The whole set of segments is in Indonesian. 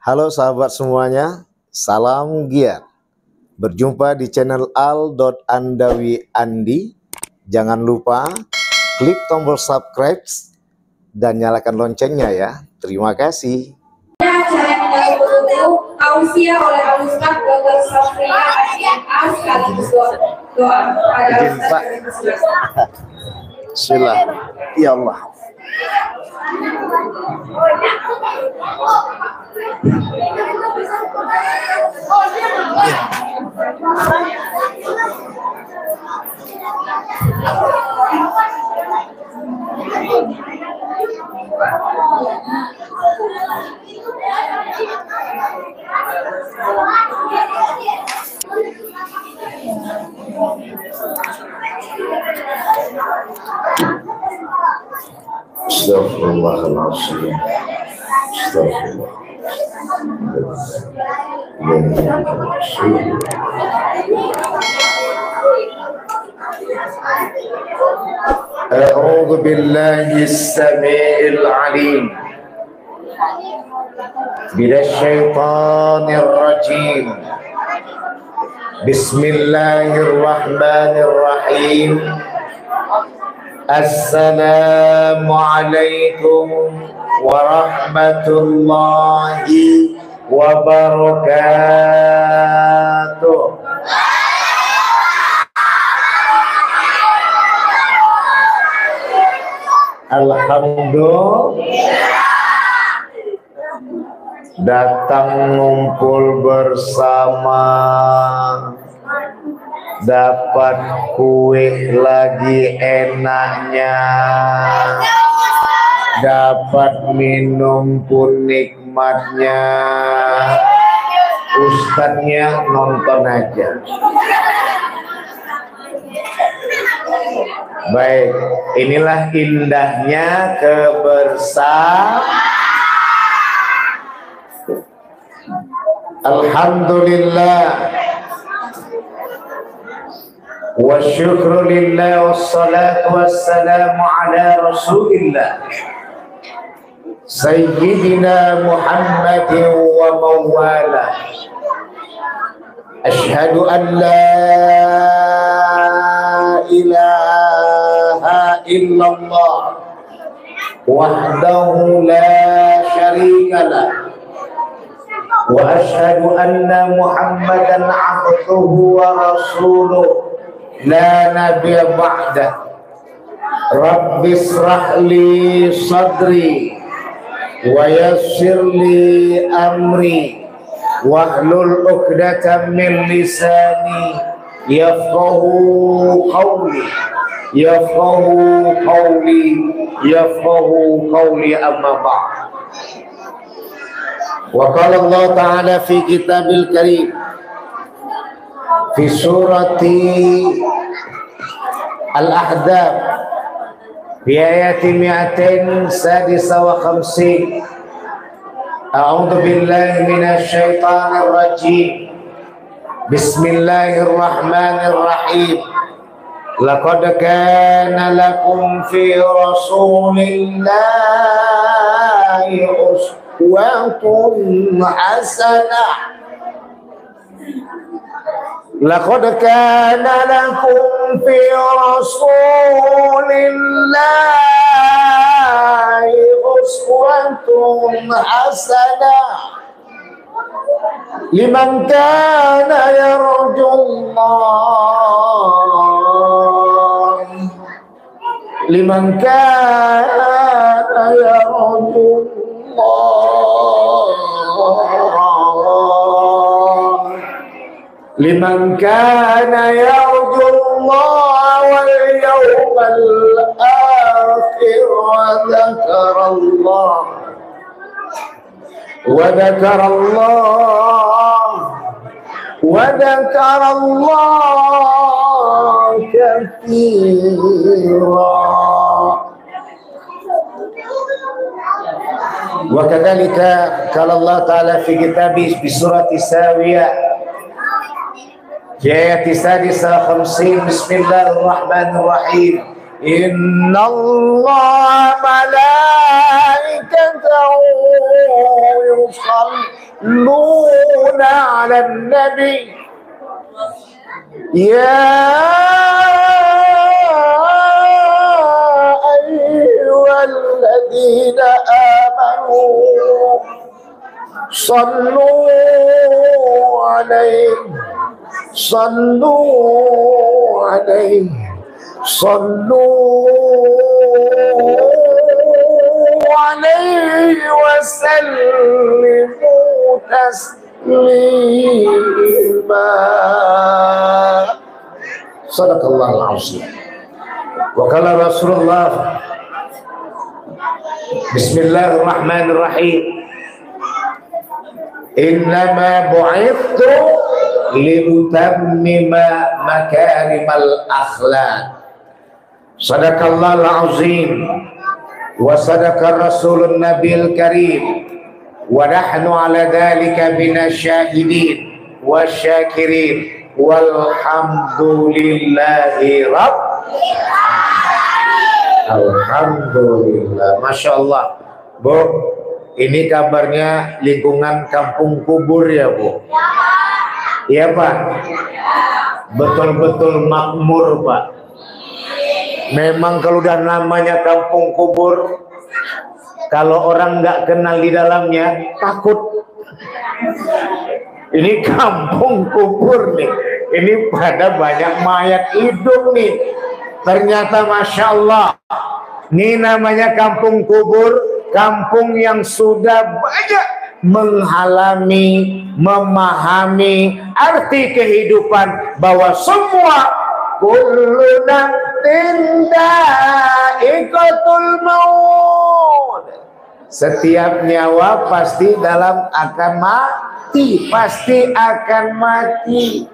Halo sahabat semuanya, salam giat. Berjumpa di channel Al.Andawi Andi. Jangan lupa klik tombol subscribe dan nyalakan loncengnya ya. Terima kasih. Tausiah oleh Al-Ustaz Dr. Safriya SMA sekaligus doa. Izin Pak. Bismillah. Ya Allah. Astagfirullahaladzim. Astagfirullah. A'udzu billahi as-sami'il 'alim minasy syaithanir rajim. Bismillahirrahmanirrahim. Assalamualaikum warahmatullahi wabarakatuh. Alhamdulillah datang ngumpul bersama, dapat kue lagi enaknya, dapat minum pun nikmatnya. Ustadznya nonton aja. Baik, inilah indahnya kebersamaan. Alhamdulillah wa syukru lillah wassalatu wassalamu ala rasulillah Sayyidina Muhammadin wa mawala. Ashhadu an la ilaha illallah wahdahu la syarika lah, wa ashhadu anna Muhammadan abduhu wa rasuluh la nabiyya ba'dah. Rabbi israh li sadri wa yassir li amri wahlul 'uqdatam min lisani yafqahu qawli amma ba'd. Wa qala Allah ta'ala fi kitabil karim fi surati Al-Ahzab fi ayati 256. A'udzu billahi minasy syaithanir rajim. Bismillahirrahmanirrahim. Laqad kana lakum fi rasulillahi uswatun hasanah. Laqad kana lakum fi rasulillahi uswatun hasanah liman kana yarjullah liman kana yarjullah liman kana yarjullah wal yawmal akhir wa dhakara Allah katsira. Wa kadzalika qala Allah ta'ala fi kitabih bi surati Sawiyah ayat 59. Bismillahirrahmanirrahim. Innallaha malaikatahu على النبي يا أيها الذين آمنوا صلوا عليه وسلموا تسليما. Sadaqallahul azim. Wa qala Rasulullah Bismillahirrahmanirrahim. Innama bu'ithtu liutammima makarimal akhlaq. Sadaqallahul azim wa sadaqa rasulun nabiyil karim wa nahnu ala dhalika minasyahidin wasyakirin walhamdulillahi rabbil alamin. Alhamdulillah. Masya Allah Bu, ini kabarnya lingkungan kampung kubur ya Bu? Iya Pak? Betul-betul makmur Pak. Memang kalau udah namanya kampung kubur, kalau orang nggak kenal di dalamnya takut. Ini kampung kubur nih, ini pada banyak mayat hidup nih. Ternyata Masya Allah, ini namanya kampung kubur, kampung yang sudah banyak menghalami, memahami arti kehidupan, bahwa semua kullu nafsin dha'iqatul maut, setiap nyawa pasti akan mati, pasti akan mati.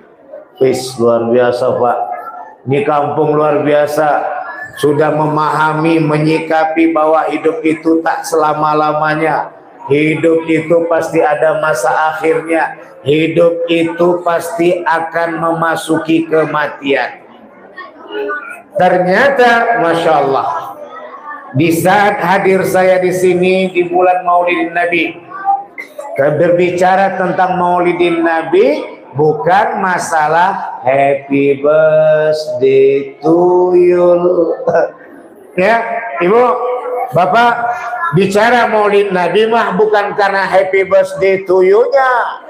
Wis, luar biasa Pak, ini kampung luar biasa, sudah memahami, menyikapi bahwa hidup itu tak selama-lamanya. Hidup itu pasti ada masa akhirnya. Hidup itu pasti akan memasuki kematian. Ternyata Masya Allah, di saat hadir saya di sini di bulan Maulidin Nabi, berbicara tentang Maulidin Nabi bukan masalah happy birthday to you. Ya, Ibu, Bapak, bicara Maulid Nabi mah bukan karena happy birthday to you-nya,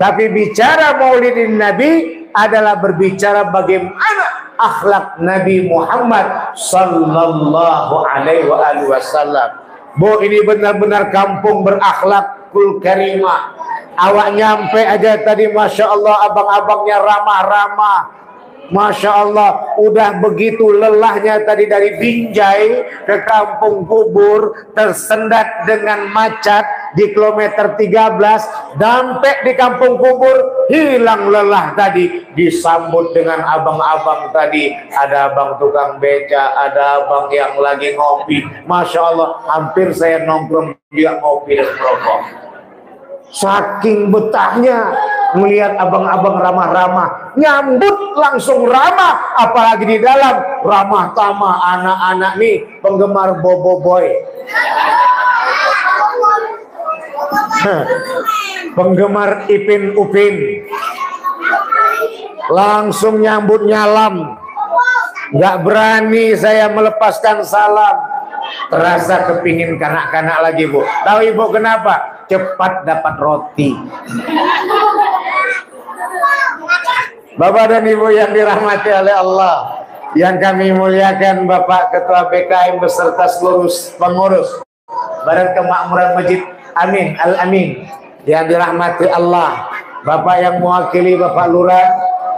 tapi bicara Maulidin Nabi adalah berbicara bagaimana akhlak Nabi Muhammad sallallahu alaihi wasallam. Bu, ini benar-benar kampung berakhlakul karimah. Awak nyampe aja tadi Masya Allah, abang-abangnya ramah-ramah. Masya Allah, udah begitu lelahnya tadi dari Binjai ke kampung kubur, tersendat dengan macet di kilometer 13, sampai di kampung kubur hilang lelah tadi, disambut dengan abang-abang tadi. Ada abang tukang beca, ada abang yang lagi ngopi. Masya Allah, hampir saya nongkrong dia ngopi dan merokok. Saking betahnya melihat abang-abang ramah-ramah, nyambut langsung ramah, apalagi di dalam ramah tamah anak-anak nih penggemar Bobo Boy. Penggemar Ipin Upin langsung nyambut nyalam. Gak berani saya melepaskan salam, terasa kepingin kanak-kanak lagi Bu. Tahu Ibu kenapa? Cepat dapat roti. Bapak dan Ibu yang dirahmati oleh Allah, yang kami muliakan Bapak Ketua BKM beserta seluruh pengurus Badan Kemakmuran Masjid Amin Al-Amin yang dirahmati Allah, Bapak yang mewakili Bapak Lurah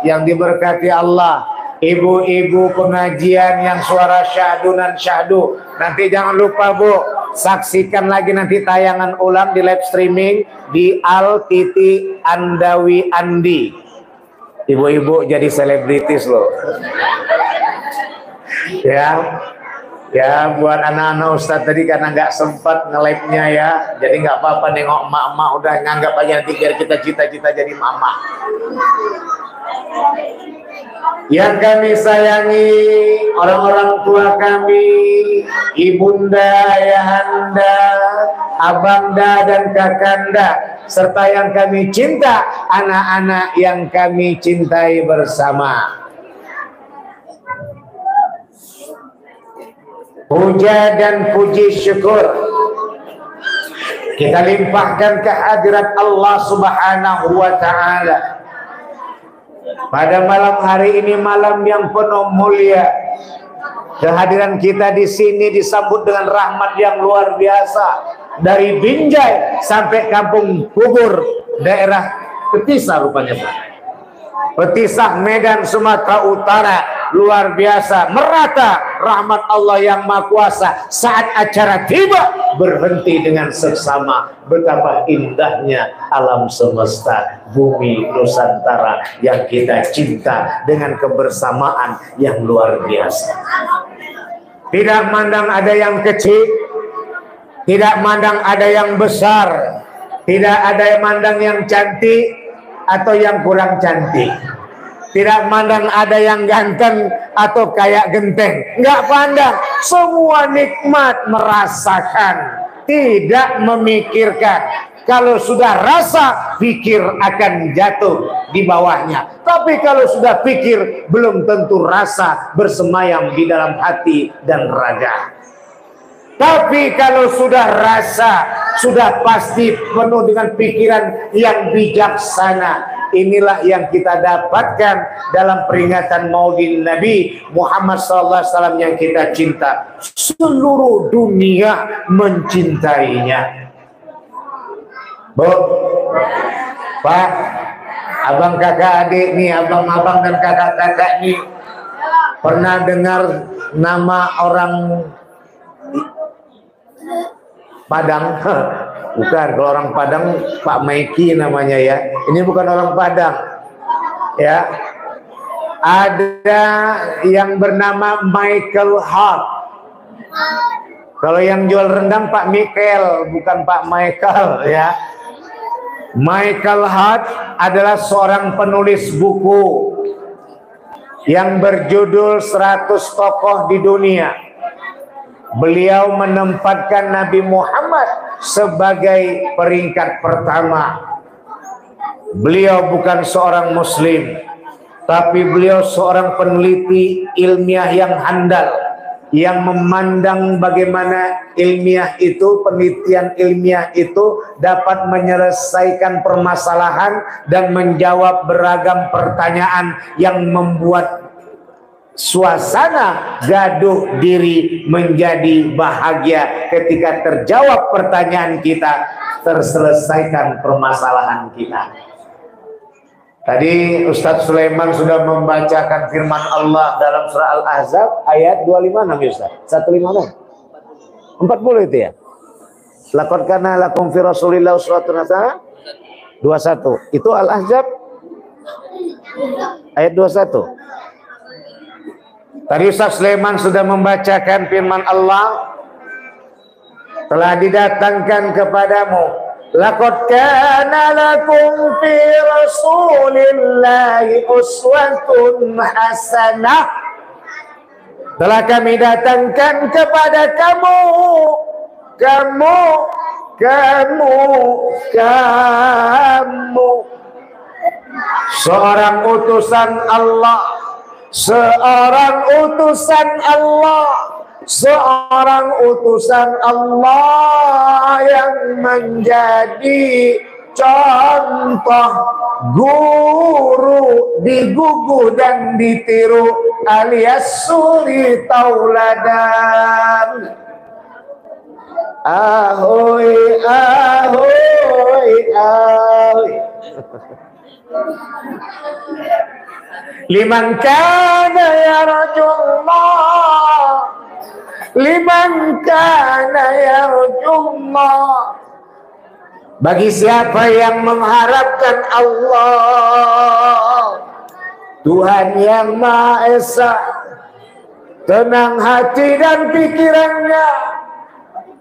yang diberkati Allah, ibu-ibu pengajian yang suara syahdu dan syahdu. Nanti jangan lupa Bu, saksikan lagi nanti tayangan ulang di live streaming di Al-Andawi Andi. Ibu-ibu jadi selebritis loh. Ya buat anak-anak Ustadz tadi karena nggak sempat nge-live-nya ya, jadi nggak apa-apa nengok emak-emak, udah nganggap aja nanti biar kita cita-cita jadi mama. Yang kami sayangi orang-orang tua kami, ibunda, ayahanda, abangda dan kakanda, serta yang kami cinta, anak-anak yang kami cintai bersama. Puja dan puji syukur kita limpahkan ke hadirat Allah Subhanahu wa Ta'ala. Pada malam hari ini, malam yang penuh mulia, kehadiran kita di sini disambut dengan rahmat yang luar biasa. Dari Binjai sampai Kampung Kubur, daerah Petisah rupanya Pak. Petisah, Medan, Sumatera Utara, luar biasa, merata rahmat Allah yang Maha Kuasa. Saat acara tiba, berhenti dengan seksama. Betapa indahnya alam semesta, bumi Nusantara yang kita cinta dengan kebersamaan yang luar biasa. Tidak mandang ada yang kecil, tidak mandang ada yang besar, tidak ada yang mandang yang cantik atau yang kurang cantik, tidak mandang ada yang ganteng atau kayak genteng, nggak pandang, semua nikmat merasakan, tidak memikirkan. Kalau sudah rasa, pikir akan jatuh di bawahnya. Tapi kalau sudah pikir, belum tentu rasa bersemayam di dalam hati dan raga. Tapi kalau sudah rasa, sudah pasti penuh dengan pikiran yang bijaksana. Inilah yang kita dapatkan dalam peringatan Maulid Nabi Muhammad SAW yang kita cinta. Seluruh dunia mencintainya. Bu, Pak, abang kakak adik nih, abang-abang dan kakak-kakak nih, pernah dengar nama orang Padang? Bukan, kalau orang Padang Pak Maiki namanya ya. Ini bukan orang Padang. Ya. Ada yang bernama Michael Hart. Kalau yang jual rendang Pak Michael, bukan Pak Michael ya. Michael Hart adalah seorang penulis buku yang berjudul 100 Tokoh di Dunia. Beliau menempatkan Nabi Muhammad sebagai peringkat pertama. Beliau bukan seorang muslim, tapi beliau seorang peneliti ilmiah yang handal, yang memandang bagaimana ilmiah itu, penelitian ilmiah itu dapat menyelesaikan permasalahan dan menjawab beragam pertanyaan yang membuat suasana gaduh diri menjadi bahagia ketika terjawab pertanyaan kita, terselesaikan permasalahan kita. Tadi Ustadz Sulaiman sudah membacakan firman Allah dalam surah Al-Ahzab ayat 25 Ustaz. 156. 40 itu ya. Laqad kana lakum fi Rasulillah uswatun hasanah 21. Itu Al-Ahzab ayat 21. Tadi Ustaz Sulaiman sudah membacakan firman Allah, telah didatangkan kepadamu, laqad kana lakum fi Rasulillahi uswatun hasanah. Telah kami datangkan kepada kamu seorang utusan Allah, seorang utusan Allah yang menjadi contoh, guru, digugu dan ditiru, alias suri tauladan. Ahoy, ahoy, ahoy. Liman kana yarjullah, liman kana yarjullah. Bagi siapa yang mengharapkan Allah, Tuhan yang Maha Esa, tenang hati dan pikirannya.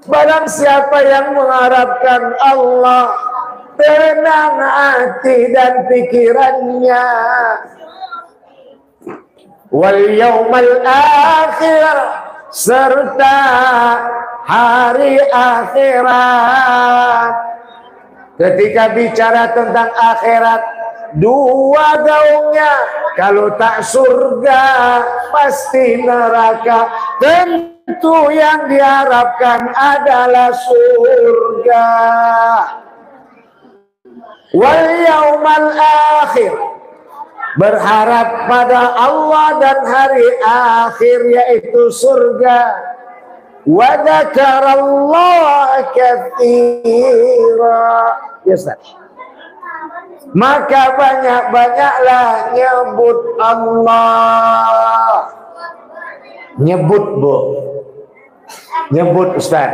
Barang siapa yang mengharapkan Allah, tenang hati dan pikirannya. Wal yaumal akhir, serta hari akhirat. Ketika bicara tentang akhirat, dua gaungnya. Kalau tak surga, pasti neraka. Tentu yang diharapkan adalah surga. Wal yaumal akhir, berharap pada Allah dan hari akhir, yaitu surga. Wa dzakarallaha katsira. Ya Ustaz. Maka banyak-banyaklah nyebut Allah. Nyebut, Bu. Nyebut, Ustaz.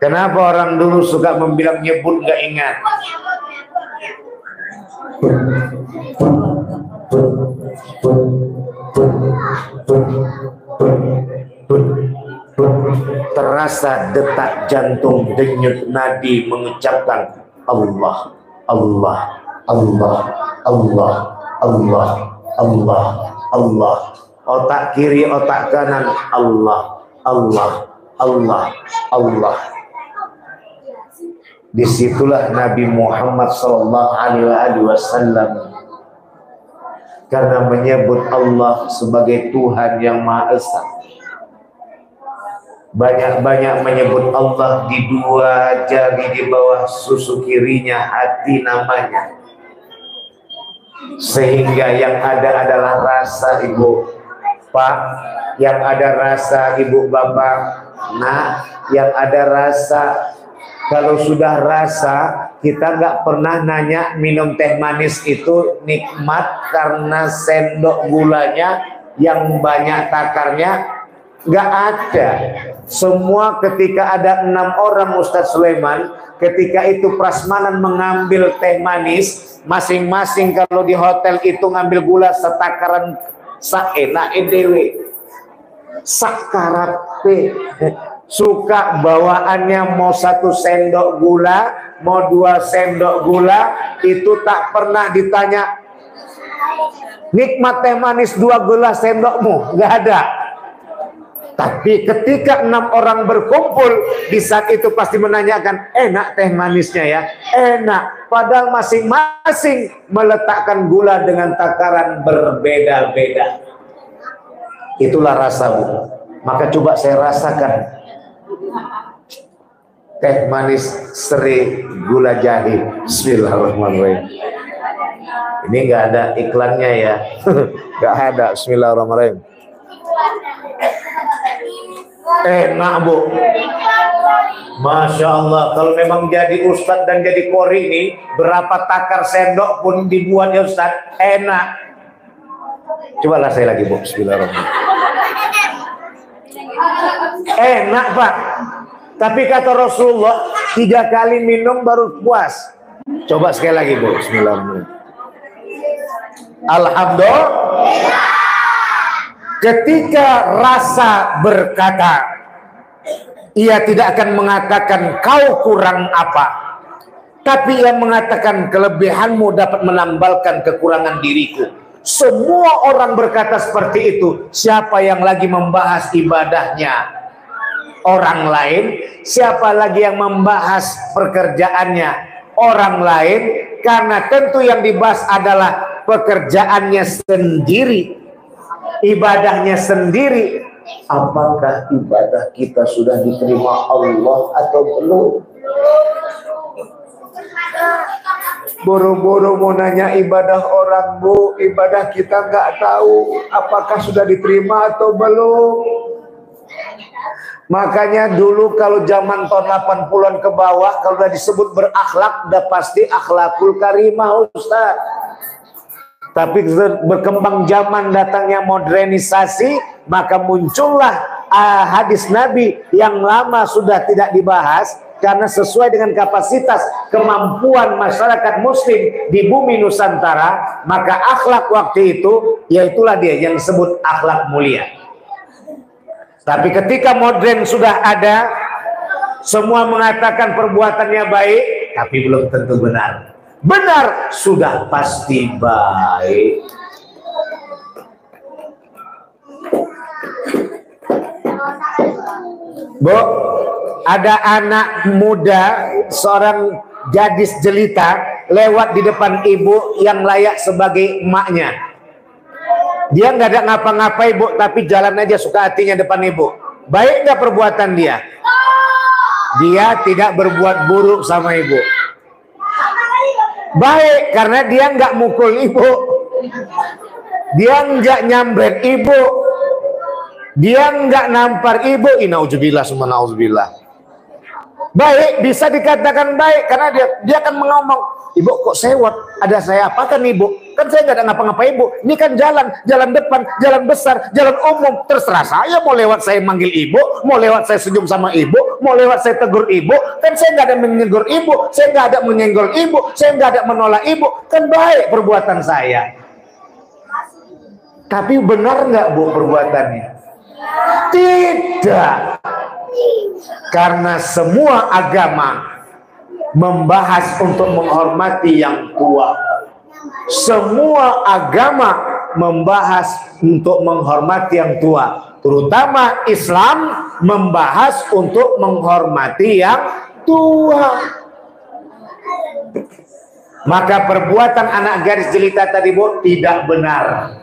Kenapa orang dulu suka membilang nyebut gak ingat? Terasa detak jantung denyut nadi mengucapkan Allah, Allah, Allah, Allah, Allah, Allah, Allah. Otak kiri, otak kanan, Allah, Allah, Allah, Allah. Disitulah Nabi Muhammad SAW karena menyebut Allah sebagai Tuhan yang Maha Esa, banyak-banyak menyebut Allah di dua jari di bawah susu kirinya hati namanya, sehingga yang ada adalah rasa ibu Pak, yang ada rasa ibu bapak, nah yang ada rasa. Kalau sudah rasa, kita nggak pernah nanya minum teh manis itu nikmat karena sendok gulanya yang banyak takarnya, nggak ada. Semua ketika ada 6 orang Ustadz Sulaiman, ketika itu prasmanan mengambil teh manis, masing-masing kalau di hotel itu ngambil gula setakaran saenak edewe sakarape. Suka bawaannya mau 1 sendok gula, mau 2 sendok gula, itu tak pernah ditanya nikmat teh manis 2 gelas sendokmu, nggak ada. Tapi ketika 6 orang berkumpul, di saat itu pasti menanyakan, enak teh manisnya ya? Enak. Padahal masing-masing meletakkan gula dengan takaran berbeda-beda. Itulah rasa, Bu. Maka coba saya rasakan teh manis seri gula jahe. Bismillahirrahmanirrahim. Ini nggak ada iklannya ya. Nggak ada. Bismillahirrahmanirrahim. Enak, Bu. Masya Allah. Kalau memang jadi ustadz dan jadi kori ini, berapa takar sendok pun dibuat ya ustadz, enak. Cobalah saya lagi, Bu. Bismillahirrahmanirrahim. Enak, Pak. Tapi kata Rasulullah 3 kali minum baru puas. Coba sekali lagi, Bu. Bismillahirrahmanirrahim. Alhamdulillah. Ketika rasa berkata, ia tidak akan mengatakan kau kurang apa, tapi ia mengatakan kelebihanmu dapat menambalkan kekurangan diriku. Semua orang berkata seperti itu. Siapa yang lagi membahas ibadahnya orang lain, siapa lagi yang membahas pekerjaannya orang lain, karena tentu yang dibahas adalah pekerjaannya sendiri, ibadahnya sendiri. Apakah ibadah kita sudah diterima Allah atau belum? Buru-buru mau nanya ibadah orang, Bu. Ibadah kita nggak tahu apakah sudah diterima atau belum. Makanya dulu kalau zaman tahun 80-an ke bawah, kalau udah disebut berakhlak, udah pasti akhlakul karimah, Ustaz. Tapi berkembang zaman, datangnya modernisasi, maka muncullah hadis Nabi yang lama sudah tidak dibahas, karena sesuai dengan kapasitas kemampuan masyarakat muslim di bumi Nusantara, maka akhlak waktu itu, yaitulah dia yang disebut akhlak mulia. Tapi ketika modern sudah ada, semua mengatakan perbuatannya baik, tapi belum tentu benar. Benar sudah pasti baik. Bu, ada anak muda, seorang gadis jelita lewat di depan ibu yang layak sebagai emaknya. Dia nggak ada ngapa-ngapain, Bu, tapi jalan aja suka hatinya depan ibu. Baik nggak perbuatan dia? Dia tidak berbuat buruk sama ibu. Baik, karena dia nggak mukul ibu, dia nggak nyambret ibu, dia nggak nampar ibu. Inauzubillah summa nauzubillah. Baik, bisa dikatakan baik karena dia akan ngomong, ibu kok sewot, ada saya apa kan ibu? Kan saya nggak ada ngapa-ngapain ibu. Ini kan jalan depan, jalan besar, jalan umum. Terserah saya mau lewat saya manggil ibu, mau lewat saya senyum sama ibu, mau lewat saya tegur ibu. Kan saya nggak ada menegur ibu, saya nggak ada menyenggol ibu, saya nggak ada menolak ibu. Kan baik perbuatan saya. Tapi benar nggak, Bu, perbuatannya? Tidak. Karena semua agama membahas untuk menghormati yang tua. Semua agama membahas untuk menghormati yang tua. Terutama Islam membahas untuk menghormati yang tua. Maka perbuatan anak gadis jelita tadi, Bu, tidak benar.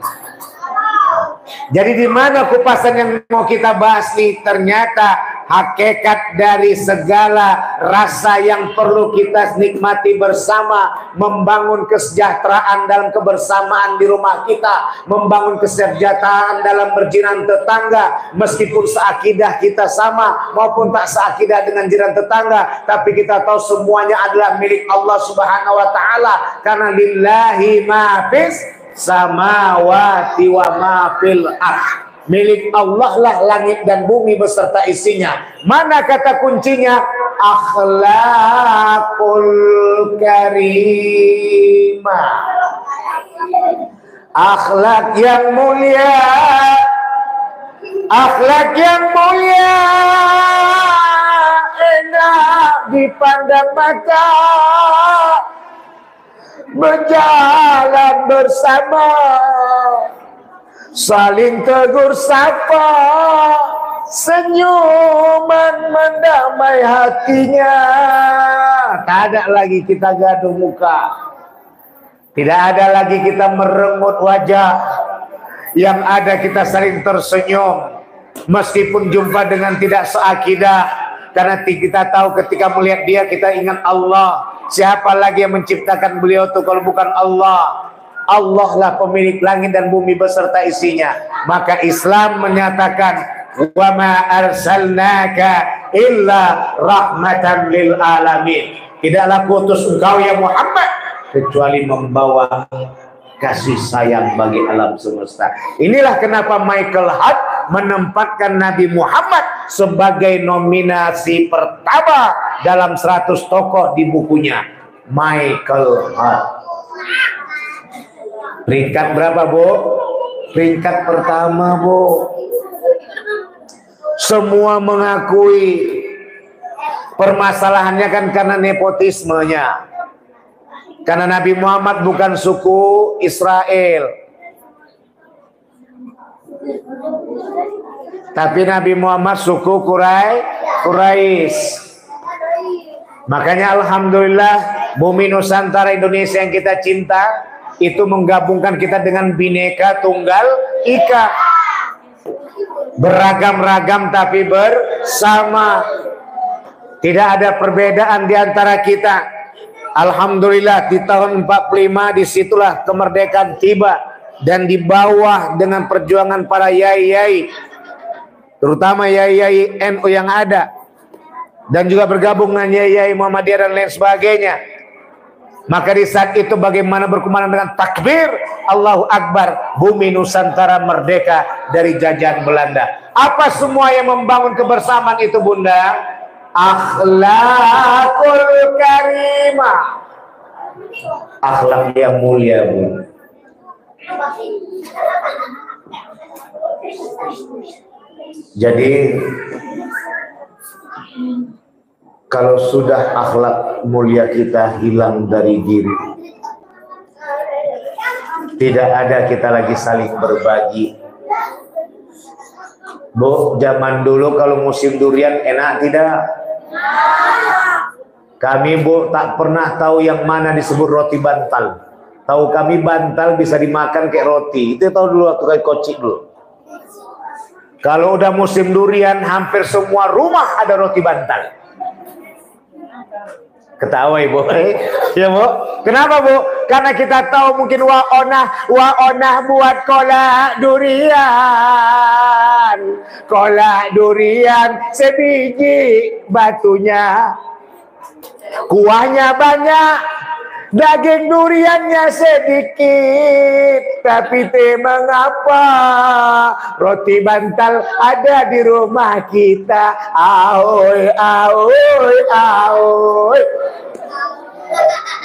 Jadi di mana kupasan yang mau kita bahas nih? Ternyata hakikat dari segala rasa yang perlu kita nikmati bersama, membangun kesejahteraan dalam kebersamaan di rumah kita, membangun kesejahteraan dalam berjiran tetangga, meskipun seakidah kita sama maupun tak seakidah dengan jiran tetangga, tapi kita tahu semuanya adalah milik Allah Subhanahu wa taala, karena lillahi ma fis samawati wa ma fil ardh. Milik Allah lah langit dan bumi beserta isinya. Mana kata kuncinya? Akhlakul karimah. Akhlak yang mulia. Akhlak yang mulia. Enak dipandang mata. Berjalan bersama, saling tegur sapa, senyuman mendamai hatinya. Tak ada lagi kita gaduh muka, tidak ada lagi kita merengut wajah. Yang ada kita saling tersenyum, meskipun jumpa dengan tidak seakidah, karena kita tahu ketika melihat dia kita ingat Allah. Siapa lagi yang menciptakan beliau itu kalau bukan Allah? Allah lah pemilik langit dan bumi beserta isinya. Maka Islam menyatakan, wa ma arsalnaka illa rahmatan lil alamin. Tidaklah kuutus engkau ya Muhammad kecuali membawa kasih sayang bagi alam semesta. Inilah kenapa Michael Hart menempatkan Nabi Muhammad sebagai nominasi pertama dalam 100 tokoh di bukunya Michael Hart. Peringkat berapa, Bu? Peringkat pertama, Bu. Semua mengakui permasalahannya kan karena nepotismenya. Karena Nabi Muhammad bukan suku Israel, tapi Nabi Muhammad suku Quraisy. Makanya alhamdulillah bumi Nusantara Indonesia yang kita cinta itu menggabungkan kita dengan Bhinneka Tunggal Ika. Beragam-ragam tapi bersama. Tidak ada perbedaan di antara kita. Alhamdulillah di tahun 45 disitulah kemerdekaan tiba, dan di bawah dengan perjuangan para yai-yai, terutama yai-yai NU yang ada, dan juga bergabung dengan yai-yai Muhammadiyah dan lain sebagainya. Maka di saat itu bagaimana berkumandang dengan takbir Allahu Akbar, bumi Nusantara merdeka dari jajahan Belanda. Apa semua yang membangun kebersamaan itu, Bunda? Akhlakul karimah, akhlak yang mulia, Bu. Jadi kalau sudah akhlak mulia kita hilang dari diri, tidak ada kita lagi saling berbagi. Bu, zaman dulu kalau musim durian enak tidak? Kami bu tak pernah tahu yang mana disebut roti bantal. Tahu kami bantal bisa dimakan kayak roti. Itu tahu dulu waktu kayak kocik dulu. Kalau udah musim durian hampir semua rumah ada roti bantal. Ketawa ibu, ya bu. Kenapa bu? Karena kita tahu mungkin wa onah buat kolak durian sebiji batunya. Kuahnya banyak, daging duriannya sedikit, tapi mengapa roti bantal ada di rumah kita? Aoi, aoi, aoi.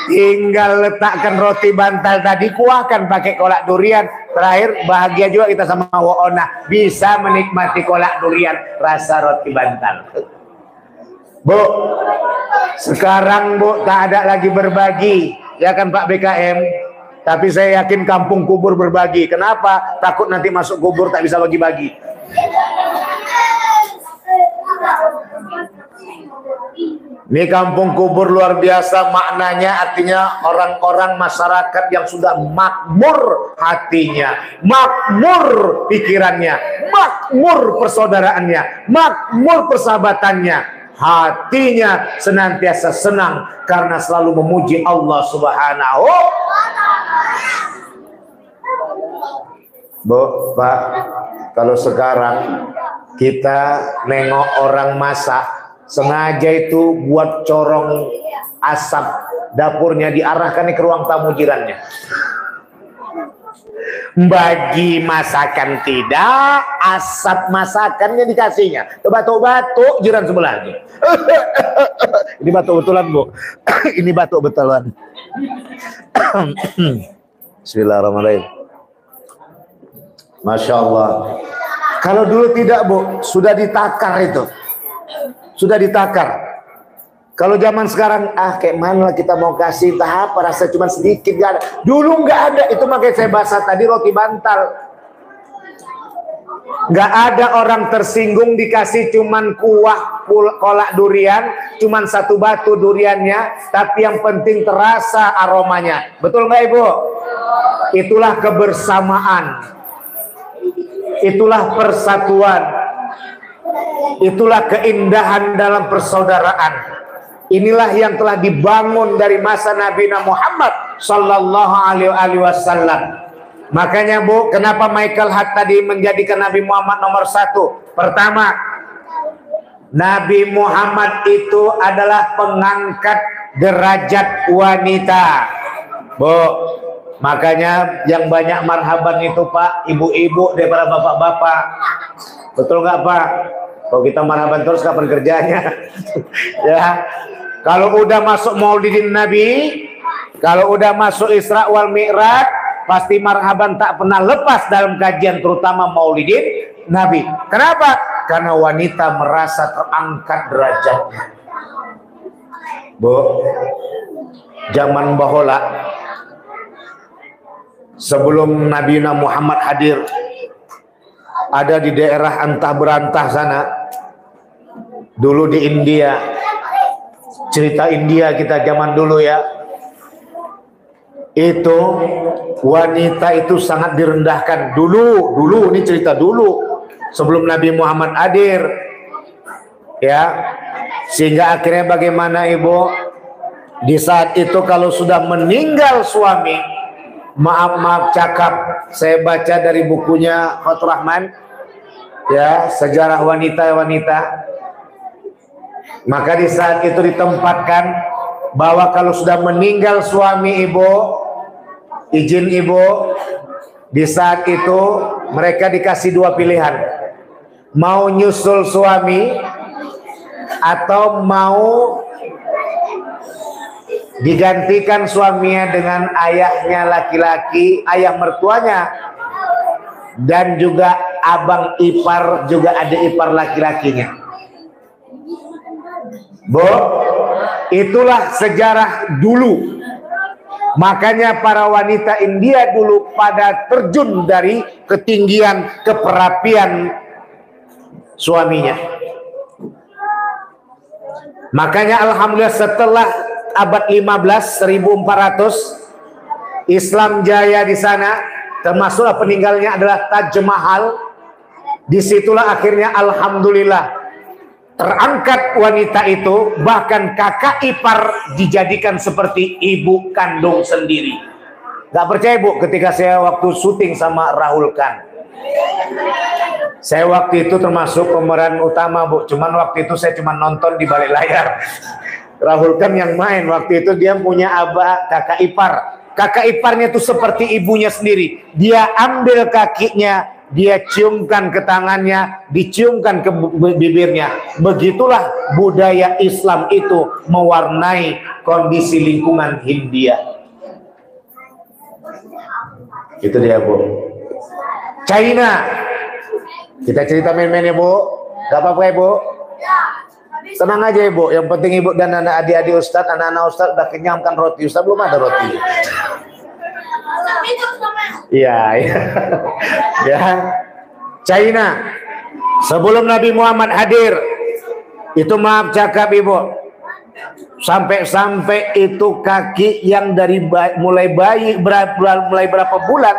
Tinggal letakkan roti bantal tadi, kuahkan pakai kolak durian. Terakhir bahagia juga kita sama Waona, bisa menikmati kolak durian rasa roti bantal. Bu, sekarang bu tak ada lagi berbagi, ya kan Pak BKM? Tapi saya yakin kampung kubur berbagi. Kenapa? Takut nanti masuk kubur tak bisa bagi-bagi. Ini kampung kubur luar biasa maknanya, artinya orang-orang masyarakat yang sudah makmur hatinya, makmur pikirannya, makmur persaudaraannya, makmur persahabatannya. Hatinya senantiasa senang karena selalu memuji Allah Subhanahu. Bu, Pak, kalau sekarang kita nengok orang masak, sengaja itu buat corong asap dapurnya diarahkan ke ruang tamu jirannya. Bagi masakan tidak, asap masakannya dikasihnya. Batuk-batuk jiran sebelahnya. Ini batuk betulan bu. Ini batuk betulan. Bismillahirrahmanirrahim. Masya Allah. Kalau dulu tidak bu, sudah ditakar itu. Sudah ditakar. Kalau zaman sekarang, kayak mana kita mau kasih tahap, rasa cuma sedikit, gak ada. Dulu nggak ada, itu makanya saya bahasa tadi roti bantal. Nggak ada orang tersinggung dikasih cuman kuah kolak durian, cuman satu batu duriannya, tapi yang penting terasa aromanya. Betul nggak ibu? Itulah kebersamaan, itulah persatuan, itulah keindahan dalam persaudaraan. Inilah yang telah dibangun dari masa Nabi Muhammad Sallallahu Alaihi Wasallam. Makanya bu, kenapa Michael Hart tadi menjadikan Nabi Muhammad nomor 1? Pertama, Nabi Muhammad itu adalah pengangkat derajat wanita. Bu, makanya yang banyak marhaban itu Pak, ibu-ibu daripada bapak-bapak. Betul nggak Pak? Kalau kita marhaban terus kapan kerjanya? Ya. Kalau udah masuk Maulidin Nabi, kalau udah masuk Isra wal Mi'raj, pasti marhaban tak pernah lepas dalam kajian terutama Maulidin Nabi. Kenapa? Karena wanita merasa terangkat derajatnya. Bu, zaman bahola sebelum Nabi Muhammad hadir, ada di daerah antah berantah sana, dulu di India. Cerita India kita zaman dulu ya, itu wanita itu sangat direndahkan dulu ini cerita dulu sebelum Nabi Muhammad hadir ya, sehingga akhirnya bagaimana ibu, di saat itu kalau sudah meninggal suami, maaf cakap, saya baca dari bukunya Fathur Rahman ya, sejarah wanita-wanita. Maka di saat itu ditempatkan bahwa kalau sudah meninggal suami ibu, izin ibu, di saat itu mereka dikasih 2 pilihan. Mau nyusul suami atau mau digantikan suaminya dengan ayahnya laki-laki, ayah mertuanya, dan juga abang ipar, juga adik ipar laki-lakinya. Bu, itulah sejarah dulu. Makanya para wanita India dulu pada terjun dari ketinggian keperapian suaminya. Makanya alhamdulillah setelah abad 15 1400 Islam jaya di sana, termasuklah peninggalnya adalah Taj Mahal. Disitulah akhirnya alhamdulillah terangkat wanita itu, bahkan kakak ipar dijadikan seperti ibu kandung sendiri. Gak percaya Bu, ketika saya waktu syuting sama Rahul Khan, saya waktu itu termasuk pemeran utama Bu, cuman waktu itu saya cuma nonton di balik layar. Rahul Khan yang main. Waktu itu dia punya abah kakak ipar. Kakak iparnya itu seperti ibunya sendiri. Dia ambil kakinya, dia ciumkan ke tangannya, diciumkan ke bibirnya. Begitulah budaya Islam itu mewarnai kondisi lingkungan Hindia. Itu dia Bu. China. Kita cerita main-main ya Bu. Gak apa-apa ya Bu. Tenang aja Ibu. Yang penting Ibu dan adik-adik Ustadz, anak-anak Ustadz udah kenyang kan roti. Ustadz belum ada roti. Iya, ya. Ya. China. Sebelum Nabi Muhammad hadir, itu maaf cakap Ibu, sampai itu kaki yang dari mulai berapa bulan,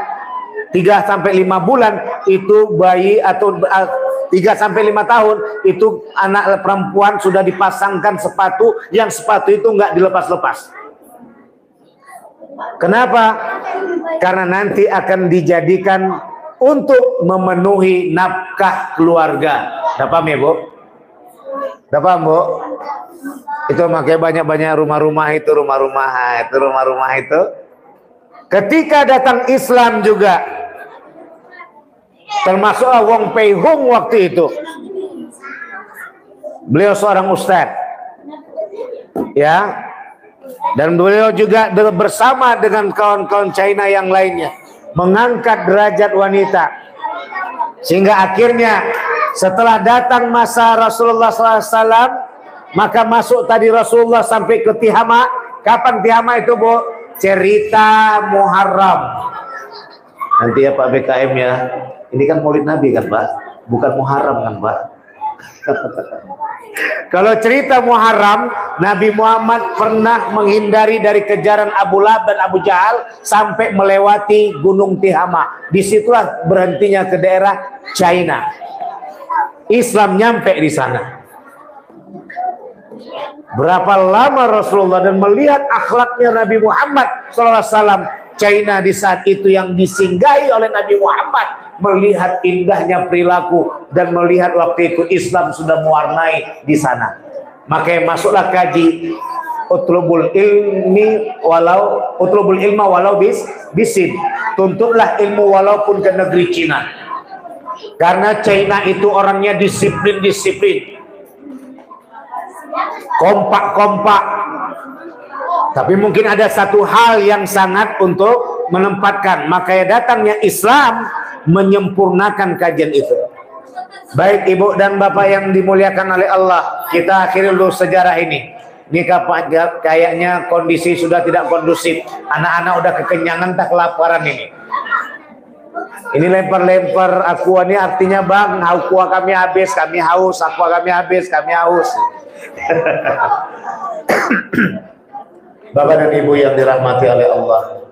3 sampai 5 bulan itu bayi, atau 3 sampai 5 tahun itu anak perempuan sudah dipasangkan sepatu, yang sepatu itu nggak dilepas-lepas. Kenapa? Karena nanti akan dijadikan untuk memenuhi nafkah keluarga. Udah paham ya Bu? Udah paham Bu? Itu makanya banyak-banyak rumah-rumah itu. Ketika datang Islam juga, termasuk Wong Pei Hung waktu itu. Beliau seorang ustadz. Ya. Dan beliau juga bersama dengan kawan-kawan China yang lainnya mengangkat derajat wanita, sehingga akhirnya setelah datang masa Rasulullah SAW, maka masuk tadi Rasulullah sampai ke Tihama. Kapan Tihama itu Bu? Cerita Muharram. Nanti ya Pak BKM ya, ini kan Maulid Nabi kan Pak, bukan Muharram kan Pak. Kalau cerita Muharram, Nabi Muhammad pernah menghindari dari kejaran Abu Lahab dan Abu Jahal sampai melewati Gunung Tihama. Disitulah berhentinya ke daerah China. Islam nyampe di sana. Berapa lama Rasulullah dan melihat akhlaknya Nabi Muhammad SAW. China di saat itu yang disinggahi oleh Nabi Muhammad, melihat indahnya perilaku dan melihat waktu itu Islam sudah mewarnai di sana. Makanya masuklah kaji utlubul ilma walau bisin. Tuntutlah ilmu walaupun ke negeri Cina. Karena China itu orangnya disiplin, kompak. Tapi mungkin ada satu hal yang sangat untuk menempatkan. Makanya datangnya Islam menyempurnakan kajian itu. Baik Ibu dan Bapak yang dimuliakan oleh Allah, kita akhiri dulu sejarah ini. Ini kayaknya kondisi sudah tidak kondusif. Anak-anak udah kekenyangan, tak kelaparan ini. Ini lempar-lempar aqua ini artinya Bang, aqua kami habis, kami haus, aqua kami habis, kami haus. Bapak dan Ibu yang dirahmati oleh Allah,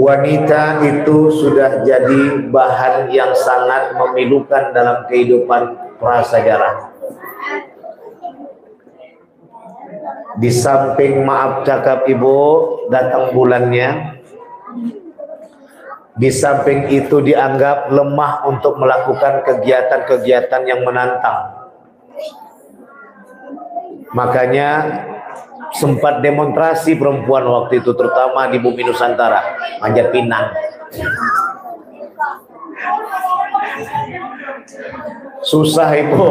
wanita itu sudah jadi bahan yang sangat memilukan dalam kehidupan prasejarah. Di samping maaf cakap Ibu datang bulannya, di samping itu dianggap lemah untuk melakukan kegiatan-kegiatan yang menantang. Makanya sempat demonstrasi perempuan waktu itu, terutama di bumi Nusantara, Manjat Pinang. Susah Ibu,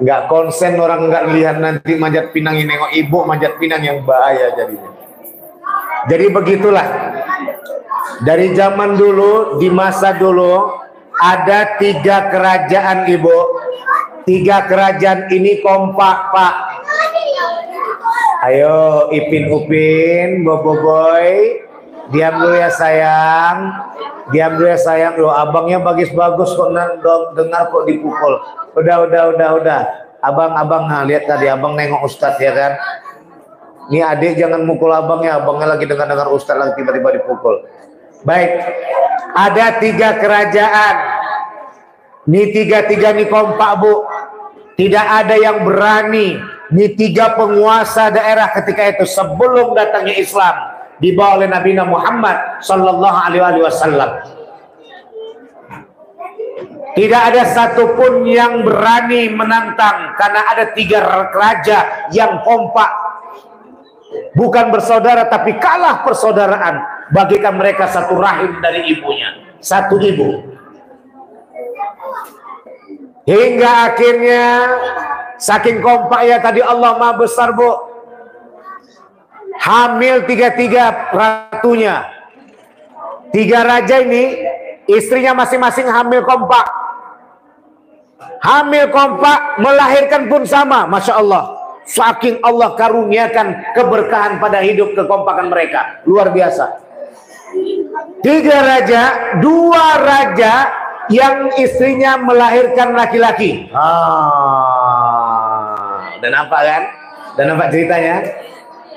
nggak konsen, orang nggak lihat nanti Manjat Pinang ini, nengok Ibu Manjat Pinang yang bahaya jadinya. Jadi begitulah. Dari zaman dulu, di masa dulu ada 3 kerajaan Ibu Tiga kerajaan ini kompak, Pak. Ayo Ipin Upin, Boboiboy, diam dulu ya sayang. Diam dulu ya sayang. Loh, abangnya bagus-bagus kok dengar kok dipukul. Udah. Abang, lihat tadi abang nengok Ustadz ya kan. Ini adik jangan mukul abangnya. Abangnya lagi dengar Ustadz lagi tiba-tiba dipukul. Baik, ada tiga kerajaan. Ini tiga-tiga nih kompak, Bu. Tidak ada yang berani. Ini tiga penguasa daerah ketika itu sebelum datangnya Islam dibawa oleh Nabi Muhammad Sallallahu Alaihi Wasallam. Tidak ada satupun yang berani menantang karena ada tiga raja yang kompak, bukan bersaudara tapi kalah persaudaraan, bagikan mereka satu rahim dari ibunya, satu ibu. Hingga akhirnya saking kompak ya tadi Allah Maha Besar, Bu. Hamil tiga-tiga ratunya. Tiga raja ini istrinya masing-masing hamil kompak. Hamil kompak, melahirkan pun sama. Masya Allah. Saking Allah karuniakan keberkahan pada hidup kekompakan mereka. Luar biasa. Tiga raja, dua raja yang istrinya melahirkan laki-laki. Dan apa kan? Dan apa ceritanya?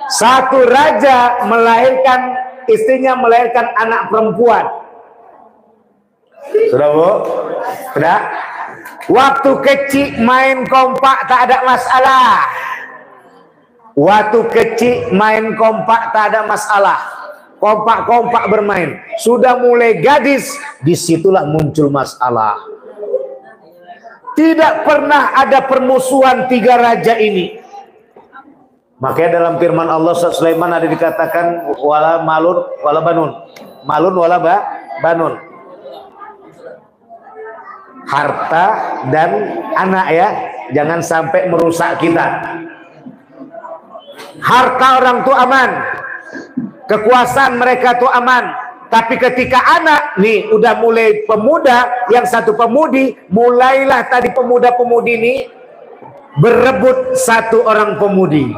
Satu raja melahirkan, istrinya melahirkan anak perempuan. Sudah, Bu? Sudah? Waktu kecil main kompak tak ada masalah. Waktu kecil main kompak tak ada masalah. Kompak-kompak bermain. Sudah mulai gadis, disitulah muncul masalah. Tidak pernah ada permusuhan tiga raja ini. Makanya dalam firman Allah Sulaiman ada dikatakan wala malun wala banun. Malun wala banun. Harta dan anak ya, jangan sampai merusak kita. Harta orang tuh aman. Kekuasaan mereka tuh aman, tapi ketika anak nih udah mulai pemuda, yang satu pemudi, mulailah tadi pemuda-pemudi ini berebut satu orang pemudi,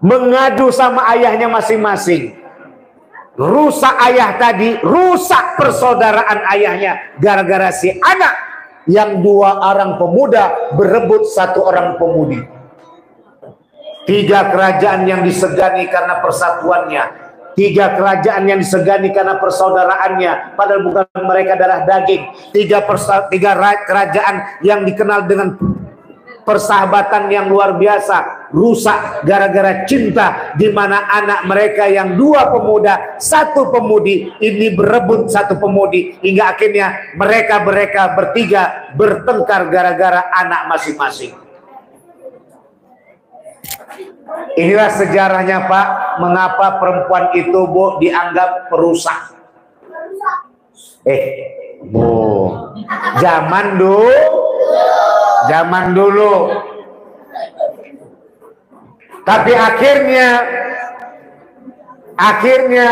mengadu sama ayahnya masing-masing. Rusak ayah tadi, rusak persaudaraan ayahnya gara-gara si anak yang dua orang pemuda berebut satu orang pemudi. Tiga kerajaan yang disegani karena persatuannya, tiga kerajaan yang disegani karena persaudaraannya, padahal bukan mereka darah daging. Tiga kerajaan yang dikenal dengan persahabatan yang luar biasa, rusak gara-gara cinta, di mana anak mereka yang dua pemuda, satu pemudi, ini berebut satu pemudi, hingga akhirnya mereka bertiga bertengkar gara-gara anak masing-masing. Inilah sejarahnya, Pak, mengapa perempuan itu, Bu, dianggap perusak. Bu, zaman dulu. Tapi akhirnya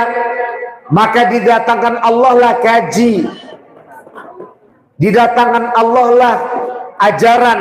maka didatangkan Allah lah kaji. Didatangkan Allah lah ajaran.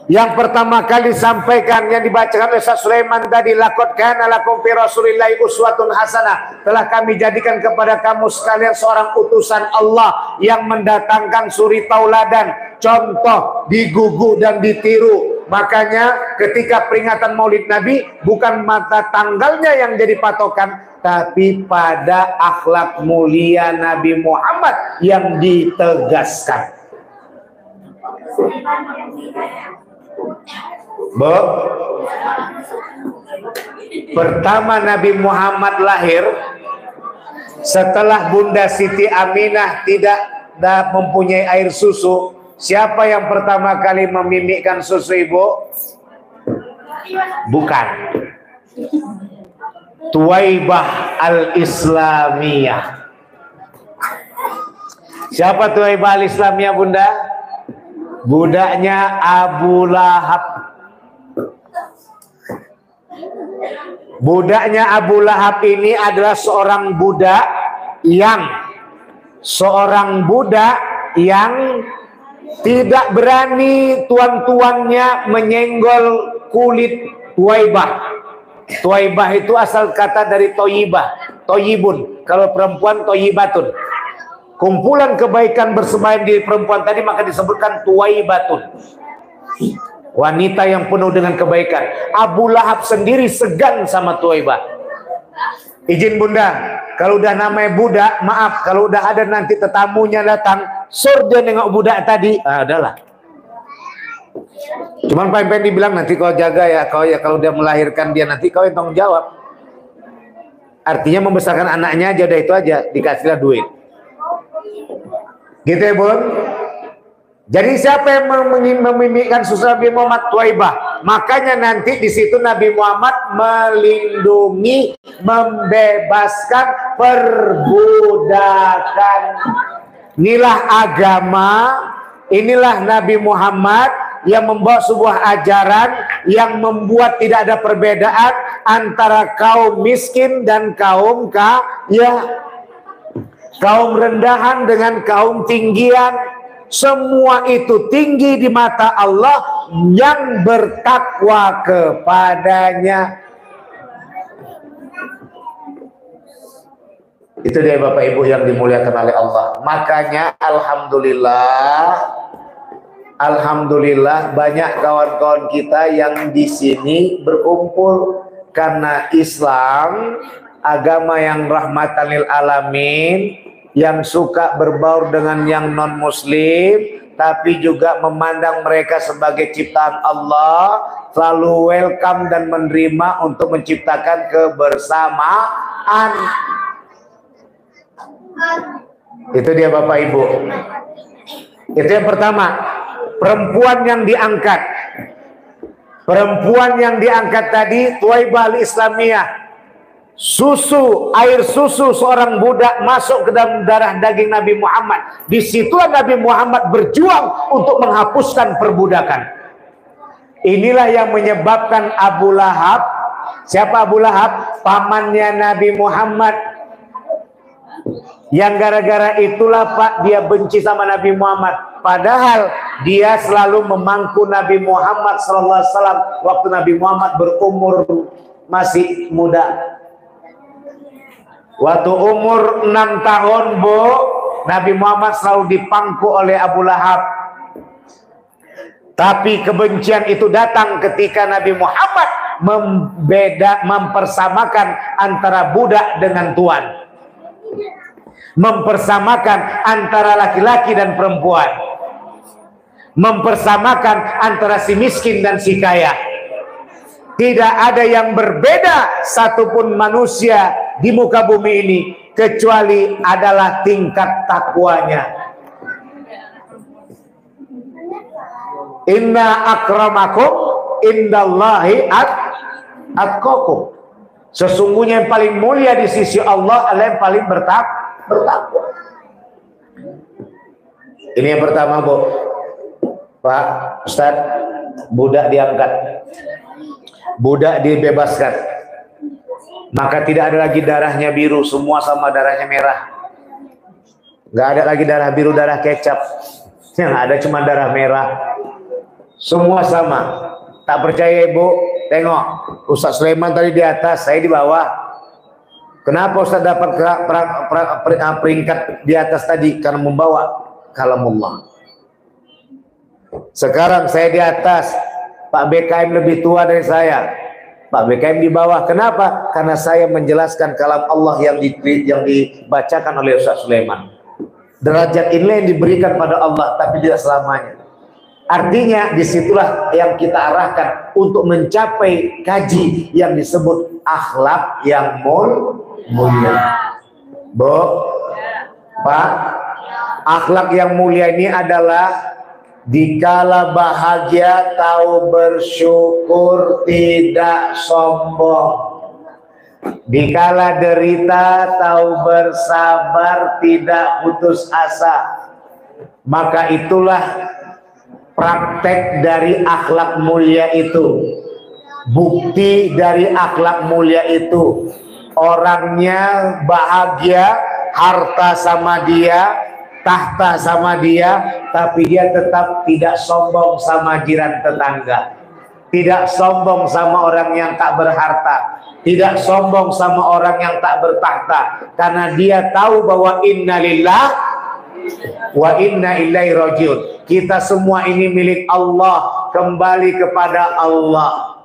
Yang pertama kali sampaikan yang dibacakan oleh Ustaz Sulaiman tadi, laqad kana lakum fi rasulillahi uswatun hasanah, telah kami jadikan kepada kamu sekalian seorang utusan Allah yang mendatangkan suri tauladan, contoh, digugu dan ditiru. Makanya ketika peringatan Maulid Nabi bukan mata tanggalnya yang jadi patokan, tapi pada akhlak mulia Nabi Muhammad yang ditegaskan. Bu, pertama Nabi Muhammad lahir setelah Bunda Siti Aminah tidak mempunyai air susu. Siapa yang pertama kali memimikkan susu ibu? Bukan. Tuwaibah al-Islamiyah. Siapa Tuwaibah al-Islamiyah, Bunda? Budaknya Abu Lahab. Budaknya Abu Lahab ini adalah seorang budak yang tidak berani tuan-tuannya menyenggol kulit Tuwaibah. Tuwaibah itu asal kata dari toyibah, toyibun. Kalau perempuan toyibatun. Kumpulan kebaikan bersemayam di perempuan tadi maka disebutkan Tuwaibatun. Wanita yang penuh dengan kebaikan. Abu Lahab sendiri segan sama Tuwaibah. Izin bunda, kalau udah namanya budak, maaf kalau udah ada nanti tetamunya datang, sur dia nengok budak tadi, adalah. Cuman pengen dibilang nanti kau jaga ya, kalau dia melahirkan dia nanti kau yang tanggung jawab. Artinya membesarkan anaknya aja, udah itu aja, dikasihlah duit. Gitu ya bun. Jadi siapa yang memimikkan susah Nabi Muhammad? Tuwaibah. Makanya nanti di situ Nabi Muhammad melindungi, membebaskan perbudakan. Inilah agama, inilah Nabi Muhammad yang membawa sebuah ajaran yang membuat tidak ada perbedaan antara kaum miskin dan kaum kaya, kaum rendahan dengan kaum tinggian. Semua itu tinggi di mata Allah yang bertakwa kepadanya. Itu dia Bapak Ibu yang dimuliakan oleh Allah. Makanya Alhamdulillah banyak kawan-kawan kita yang di sini berkumpul karena Islam, agama yang rahmatan lil alamin, yang suka berbaur dengan yang non muslim, tapi juga memandang mereka sebagai ciptaan Allah, selalu welcome dan menerima untuk menciptakan kebersamaan. Itu dia Bapak Ibu. Itu yang pertama. Perempuan yang diangkat. Perempuan yang diangkat tadi Tuwaibah al-Islamiyah. Air susu seorang budak masuk ke dalam darah daging Nabi Muhammad. Disitulah Nabi Muhammad berjuang untuk menghapuskan perbudakan. Inilah yang menyebabkan Abu Lahab. Siapa Abu Lahab? Pamannya Nabi Muhammad. Yang gara-gara itulah Pak dia benci sama Nabi Muhammad. Padahal dia selalu memangku Nabi Muhammad SAW waktu Nabi Muhammad berumur masih muda. Waktu umur 6 tahun Bu, Nabi Muhammad selalu dipangku oleh Abu Lahab. Tapi kebencian itu datang ketika Nabi Muhammad mempersamakan antara budak dengan tuan. Mempersamakan antara laki-laki dan perempuan. Mempersamakan antara si miskin dan si kaya. Tidak ada yang berbeda satupun manusia di muka bumi ini kecuali adalah tingkat takwanya. Inna akramakum indallahi atqakum. Sesungguhnya yang paling mulia di sisi Allah adalah yang paling bertakwa. Ini yang pertama Bu. Pak Ustadz, budak diangkat. Budak dibebaskan, maka tidak ada lagi darahnya biru, semua sama darahnya merah. Nggak ada lagi darah biru, darah kecap. Yang ada cuma darah merah. Semua sama. Tak percaya Ibu? Tengok, Ustaz Sulaiman tadi di atas, saya di bawah. Kenapa Ustaz dapat peringkat di atas tadi? Karena membawa kalamullah. Sekarang saya di atas. Pak BKM lebih tua dari saya. Pak BKM di bawah. Kenapa? Karena saya menjelaskan kalam Allah yang dibacakan oleh Ustaz Sulaiman. Derajat ini yang diberikan pada Allah, tapi tidak selamanya. Artinya disitulah yang kita arahkan untuk mencapai kaji yang disebut akhlak yang mulia. Bu, Pak, akhlak yang mulia ini adalah dikala bahagia tahu bersyukur, tidak sombong. Dikala derita tahu bersabar, tidak putus asa. Maka itulah praktek dari akhlak mulia itu. Bukti dari akhlak mulia itu. Orangnya bahagia, harta sama dia, tahta sama dia, tapi dia tetap tidak sombong sama jiran tetangga, tidak sombong sama orang yang tak berharta, tidak sombong sama orang yang tak bertahta, karena dia tahu bahwa innalillah wa inna ilaihi rajiun. Kita semua ini milik Allah, kembali kepada Allah.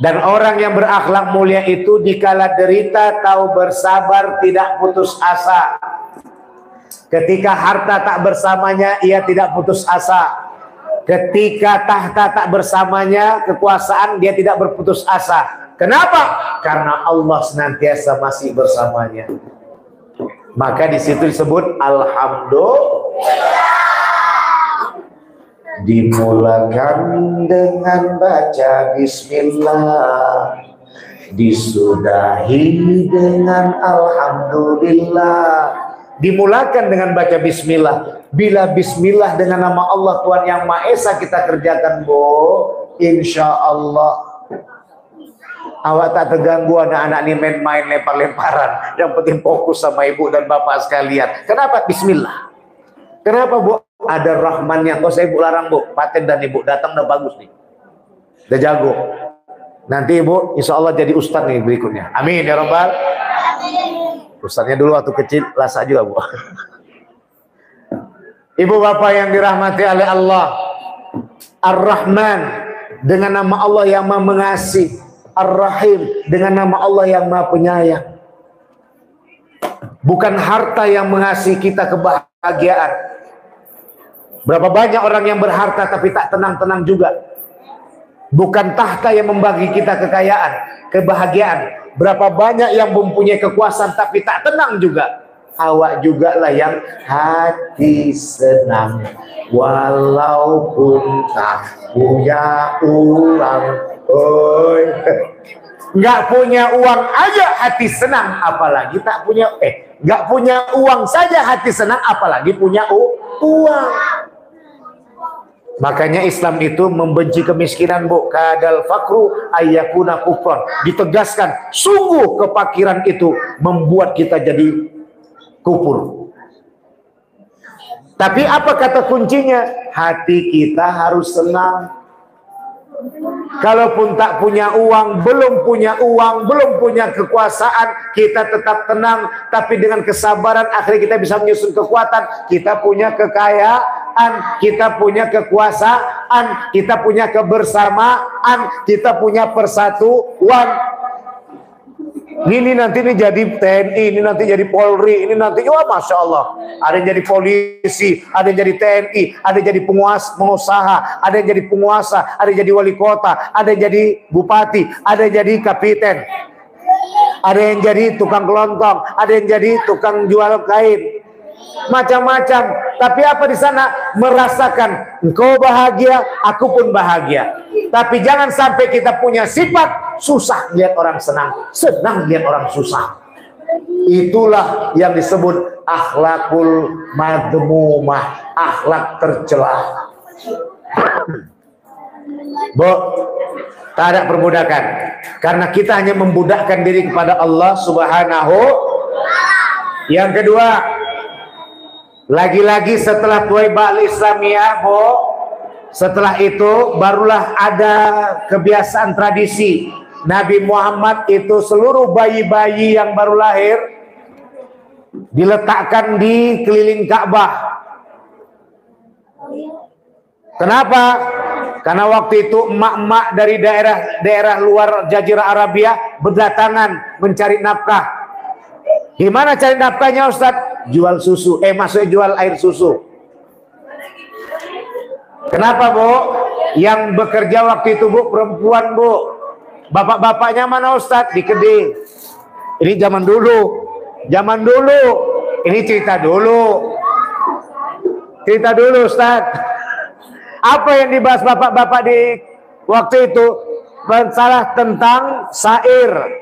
Dan orang yang berakhlak mulia itu dikala derita tahu bersabar, tidak putus asa. Ketika harta tak bersamanya, ia tidak putus asa. Ketika tahta tak bersamanya, kekuasaan, dia tidak berputus asa. Kenapa? Karena Allah senantiasa masih bersamanya. Maka di situ disebut alhamdulillah. Dimulakan dengan baca bismillah, disudahi dengan alhamdulillah. Dimulakan dengan baca bismillah. Bila bismillah dengan nama Allah Tuhan Yang Maha Esa kita kerjakan, Bu, insya Allah awak tak terganggu anak-anak ini main-main lempar-lemparan. Yang penting fokus sama ibu dan bapak sekalian. Kenapa bismillah? Kenapa, Bu? Ada rahmannya. Kok saya ibu larang, Bu? Paten dan ibu datang udah bagus nih, udah jago. Nanti ibu insya Allah jadi ustadz nih berikutnya. Amin ya robbal. Ustadznya dulu waktu kecil lasa juga, Bu. Ibu bapak yang dirahmati oleh Allah, Ar-Rahman dengan nama Allah yang Maha Mengasih, Ar-Rahim dengan nama Allah yang Maha Penyayang. Bukan harta yang mengasih kita kebahagiaan. Berapa banyak orang yang berharta tapi tak tenang-tenang juga. Bukan tahta yang membagi kita kekayaan, kebahagiaan. Berapa banyak yang mempunyai kekuasaan tapi tak tenang juga. Awak juga lah yang hati senang walaupun tak punya uang. Oi, nggak punya uang aja hati senang, apalagi tak punya. Nggak punya uang saja hati senang, apalagi punya uang. Makanya Islam itu membenci kemiskinan, Bu. Kadal fakru ayyakuna kufran. Ditegaskan, sungguh kefakiran itu membuat kita jadi kufur. Tapi apa kata kuncinya? Hati kita harus senang. Kalaupun tak punya uang, belum punya uang, belum punya kekuasaan, kita tetap tenang. Tapi dengan kesabaran akhirnya kita bisa menyusun kekuatan. Kita punya kekayaan, kita punya kekuasaan, kita punya kebersamaan, kita punya persatuan. Ini nanti ini jadi TNI, ini nanti jadi Polri, ini nanti, wah Masya Allah. Ada yang jadi polisi, ada yang jadi TNI, ada yang jadi pengusaha, ada yang jadi penguasa, ada yang jadi wali kota, ada yang jadi bupati, ada yang jadi kapiten, ada yang jadi tukang kelontong, ada yang jadi tukang jual kain, macam-macam. Tapi apa di sana? Merasakan engkau bahagia, aku pun bahagia. Tapi jangan sampai kita punya sifat susah lihat orang senang, senang lihat orang susah. Itulah yang disebut akhlakul madmumah, akhlak tercela. Bu, tak ada perbudakan. Karena kita hanya membudakkan diri kepada Allah Subhanahu. Yang kedua, lagi-lagi setelah Tuaibah Islamiyah, Bu, setelah itu barulah ada kebiasaan tradisi. Nabi Muhammad itu seluruh bayi-bayi yang baru lahir diletakkan di keliling Ka'bah. Kenapa? Karena waktu itu emak-emak dari daerah luar Jazirah Arabia berdatangan mencari nafkah. Gimana cari nafkahnya, Ustadz? Jual susu. Maksudnya jual air susu. Kenapa, Bu? Yang bekerja waktu itu, Bu, perempuan, Bu. Bapak-bapaknya mana, Ustadz? Di Kediri. Ini zaman dulu. Zaman dulu. Ini cerita dulu. Cerita dulu, Ustadz. Apa yang dibahas bapak-bapak di waktu itu? Masalah tentang syair.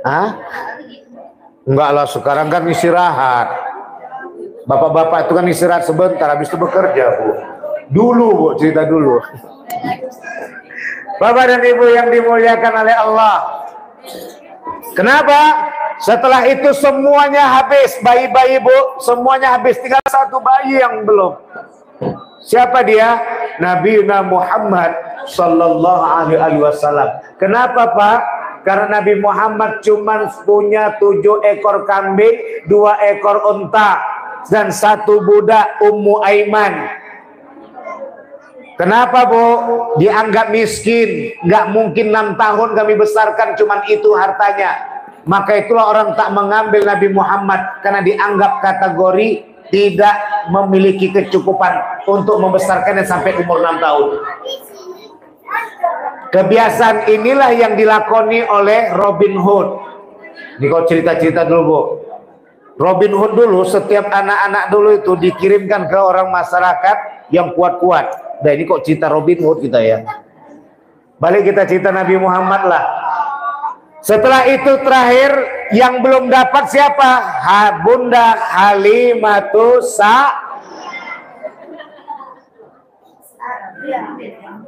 Hah? Enggak lah, sekarang kan istirahat. Bapak-bapak itu kan istirahat sebentar, habis itu bekerja, Bu. Dulu, Bu, cerita dulu. Bapak dan Ibu yang dimuliakan oleh Allah. Kenapa? Setelah itu semuanya habis, bayi-bayi Bu, semuanya habis, tinggal satu bayi yang belum. Siapa dia? Nabi Muhammad sallallahu alaihi wasallam. Kenapa Pak? Karena Nabi Muhammad cuma punya 7 ekor kambing, 2 ekor unta, dan 1 budak Ummu Aiman. Kenapa Bu? Dianggap miskin, nggak mungkin 6 tahun kami besarkan cuma itu hartanya. Maka itulah orang tak mengambil Nabi Muhammad karena dianggap kategori tidak memiliki kecukupan untuk membesarkannya sampai umur 6 tahun. Kebiasaan inilah yang dilakoni oleh Robin Hood. Ini kau cerita-cerita dulu Bu. Robin Hood dulu, setiap anak-anak dulu itu dikirimkan ke orang masyarakat yang kuat-kuat. Nah ini kok cerita Robin Hood kita ya. Balik kita cerita Nabi Muhammad lah. Setelah itu terakhir yang belum dapat siapa? Bunda Halimatus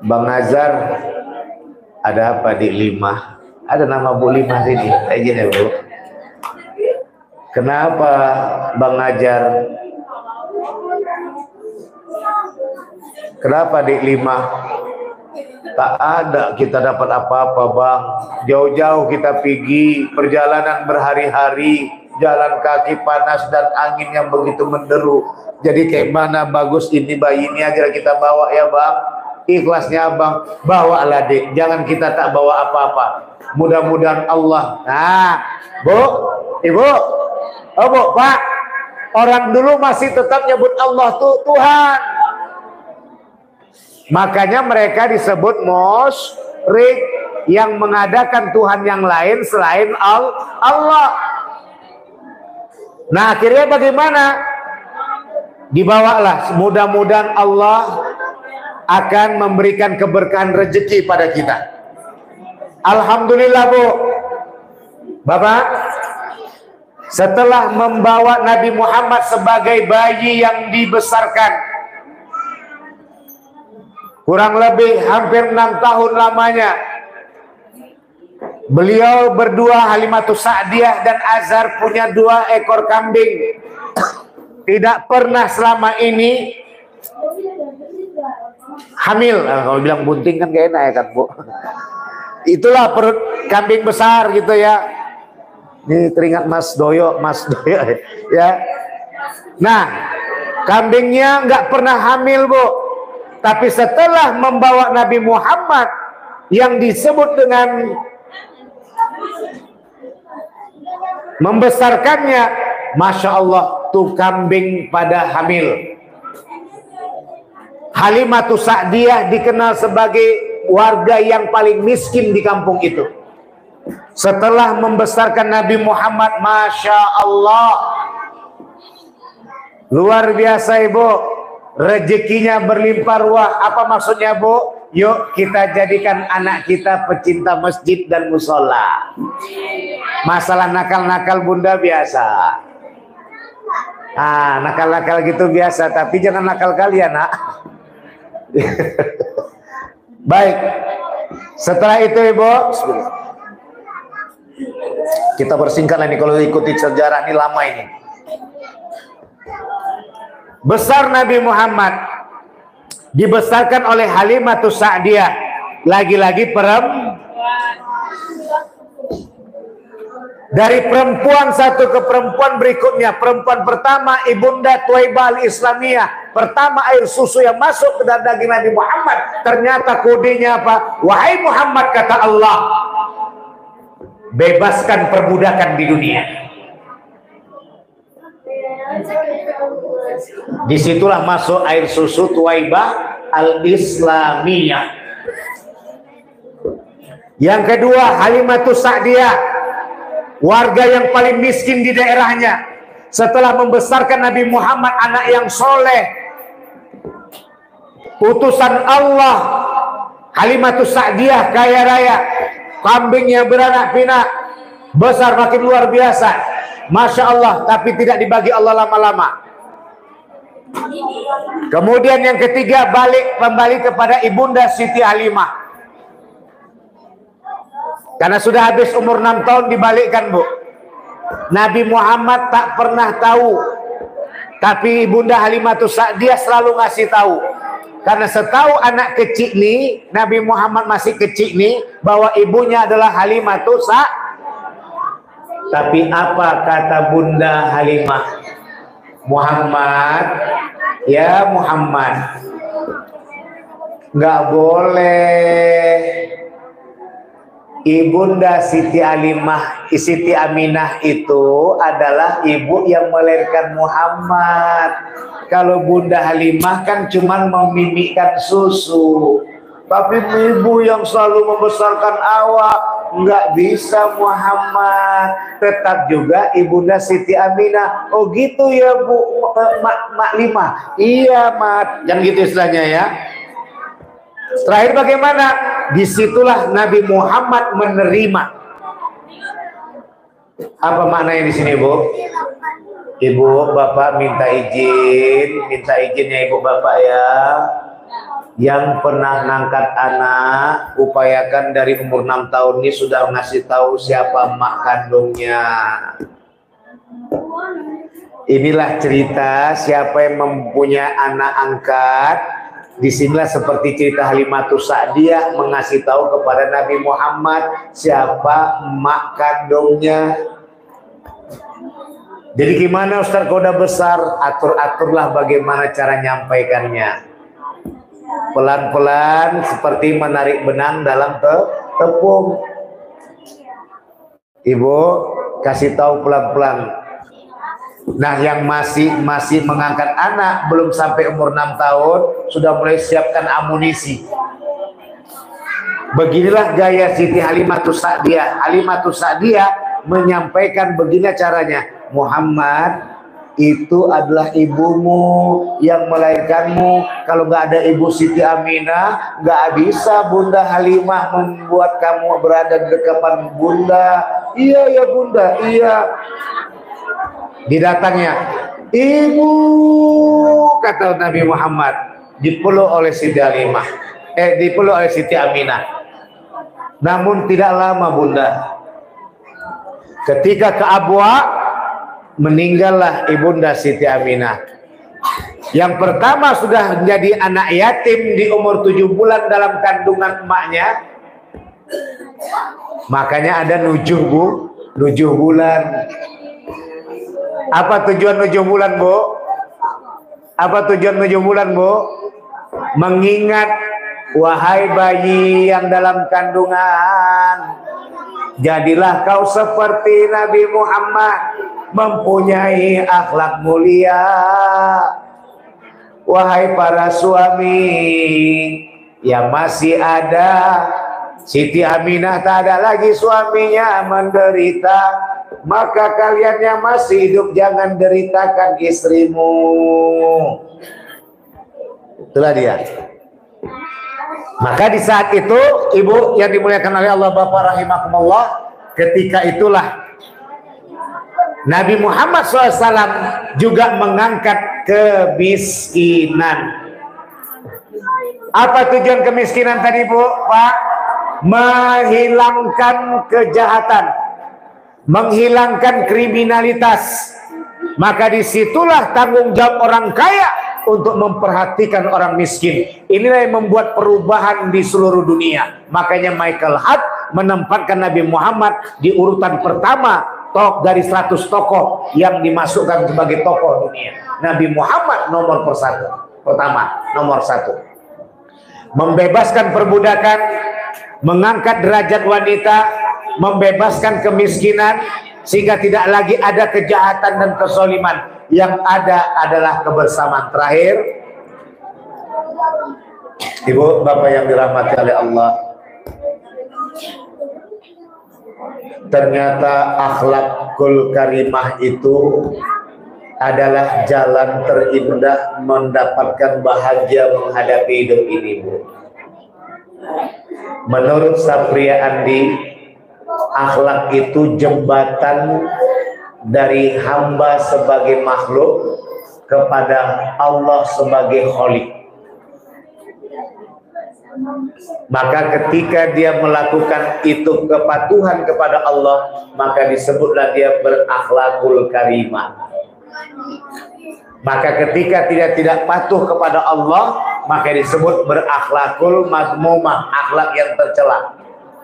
Bang Azhar, ada apa di 5? Ada nama Bu 5 sini. Aja ya Bu. Kenapa Bang Azhar? Kenapa di 5? Tak ada kita dapat apa-apa Bang. Jauh-jauh kita pergi, perjalanan berhari-hari, jalan kaki panas dan angin yang begitu menderu. Jadi kayak mana bagus ini bayi ini aja kita bawa ya Bang. Ikhlasnya Abang, bawalah Dik. Jangan kita tak bawa apa-apa. Mudah-mudahan Allah. Nah, Bu, Ibu, oh Bu, Pak, orang dulu masih tetap nyebut Allah tuh Tuhan. Makanya mereka disebut musyrik, yang mengadakan Tuhan yang lain selain Allah. Nah akhirnya bagaimana? Dibawalah, mudah-mudahan Allah akan memberikan keberkahan rezeki pada kita. Alhamdulillah Bu, Bapak, setelah membawa Nabi Muhammad sebagai bayi yang dibesarkan kurang lebih hampir 6 tahun lamanya, beliau berdua, Halimatus Sa'diyah dan Azhar, punya 2 ekor kambing. Tidak pernah selama ini hamil. Nah, kalau bilang bunting kan gak enak ya kan Bu. Itulah perut kambing besar gitu ya. Ini teringat Mas Doyo ya. Nah, kambingnya nggak pernah hamil Bu. Tapi setelah membawa Nabi Muhammad yang disebut dengan membesarkannya, Masya Allah, tuh kambing pada hamil. Halimatus Sa'diyah dikenal sebagai warga yang paling miskin di kampung itu. Setelah membesarkan Nabi Muhammad, Masya Allah, luar biasa Ibu, rezekinya berlimpah ruah. Apa maksudnya Bu? Yuk kita jadikan anak kita pecinta masjid dan musola. Masalah nakal-nakal Bunda biasa. Ah, nakal-nakal gitu biasa, tapi jangan nakal kalian, Nak. Baik. Setelah itu Ibu, kita bersingkat ini kalau ikuti sejarah ini lama ini. Besar Nabi Muhammad dibesarkan oleh Halimatus Sa'diyah, lagi-lagi perempuan. Dari perempuan satu ke perempuan berikutnya. Perempuan pertama Ibunda Tuwaibah Al-Islamiyah, pertama air susu yang masuk ke dalam daging Nabi Muhammad. Ternyata kodenya apa? Wahai Muhammad, kata Allah, bebaskan perbudakan di dunia. Disitulah masuk air susu Tuwaibah Al-Islamiyah. Yang kedua, Halimatus Sa'diyah, warga yang paling miskin di daerahnya. Setelah membesarkan Nabi Muhammad, anak yang soleh, utusan Allah, Halimatus Sa'diyah kaya raya, kambingnya beranak pinak, besar makin luar biasa. Masya Allah, tapi tidak dibagi Allah lama-lama. Kemudian yang ketiga, kembali kepada Ibunda Siti Halimah. Karena sudah habis umur 6 tahun dibalikkan Bu. Nabi Muhammad tak pernah tahu, tapi Bunda Halimatus Sa'diyah selalu ngasih tahu. Karena setahu anak kecil nih, Nabi Muhammad masih kecil nih, bahwa ibunya adalah Halimatus Sa'diyah. Tapi apa kata Bunda Halimah? Muhammad, ya Muhammad, nggak boleh. Ibunda Siti Aminah itu adalah ibu yang melahirkan Muhammad. Kalau Bunda Halimah kan cuma memimikkan susu. Tapi ibu yang selalu membesarkan awak, nggak bisa Muhammad. Tetap juga Ibunda Siti Aminah. Oh gitu ya Bu, Mak Lima. Iya Mat, jangan gitu istilahnya ya. Terakhir bagaimana? Disitulah Nabi Muhammad menerima. Apa maknanya di sini, Bu? Ibu, Bapak minta izinnya Ibu Bapak ya. Yang pernah ngangkat anak, upayakan dari umur 6 tahun ini sudah ngasih tahu siapa mak kandungnya. Inilah cerita siapa yang mempunyai anak angkat. Disinilah seperti cerita Halimatus Sa'diyah mengasih tahu kepada Nabi Muhammad siapa mak kandungnya. Jadi gimana Ustaz kalau udah besar? Atur-aturlah bagaimana cara nyampaikannya. Pelan-pelan seperti menarik benang dalam tepung. Ibu kasih tahu pelan-pelan. Nah, yang masih mengangkat anak belum sampai umur 6 tahun sudah mulai siapkan amunisi. Beginilah gaya Siti Halimatus Sa'diyah. Halimatus Sa'diyah menyampaikan begini caranya. Muhammad, itu adalah ibumu yang melahirkanmu. Kalau nggak ada ibu Siti Aminah, nggak bisa Bunda Halimah membuat kamu berada di depan Bunda. Iya ya Bunda, iya. Didatangnya, ibu, kata Nabi Muhammad, dipeluk oleh Siti Halimah, dipeluk oleh Siti Aminah. Namun tidak lama Bunda, ketika ke Abwa, meninggallah Ibunda Siti Aminah. Yang pertama sudah menjadi anak yatim di umur 7 bulan dalam kandungan emaknya. Makanya ada 7 bulan. Apa tujuan 7 bulan, Bu? Apa tujuan 7 bulan, Bu? Mengingat, wahai bayi yang dalam kandungan, jadilah kau seperti Nabi Muhammad, mempunyai akhlak mulia. Wahai para suami yang masih ada, Siti Aminah tak ada lagi suaminya menderita, maka kalian yang masih hidup jangan deritakan istrimu. Itulah dia. Maka di saat itu, Ibu yang dimuliakan oleh Allah, Bapak rahimakumullah, ketika itulah Nabi Muhammad SAW juga mengangkat kemiskinan. Apa tujuan kemiskinan tadi, Bu? Pak? Menghilangkan kejahatan, menghilangkan kriminalitas. Maka disitulah tanggung jawab orang kaya untuk memperhatikan orang miskin. Inilah yang membuat perubahan di seluruh dunia. Makanya Michael Hart menempatkan Nabi Muhammad di urutan pertama dari 100 tokoh yang dimasukkan sebagai tokoh dunia. Nabi Muhammad nomor pertama, nomor 1. Membebaskan perbudakan, mengangkat derajat wanita, membebaskan kemiskinan, sehingga tidak lagi ada kejahatan dan kezaliman. Yang ada adalah kebersamaan. Terakhir, Ibu Bapak yang dirahmati oleh Allah, ternyata akhlakul karimah itu adalah jalan terindah mendapatkan bahagia menghadapi hidup ini, Bu. Menurut Sapria Andi, akhlak itu jembatan dari hamba sebagai makhluk kepada Allah sebagai Khalik. Maka ketika dia melakukan itu kepatuhan kepada Allah, maka disebutlah dia berakhlakul karimah. Maka ketika tidak patuh kepada Allah, maka disebut berakhlakul madmumah, akhlak yang tercela.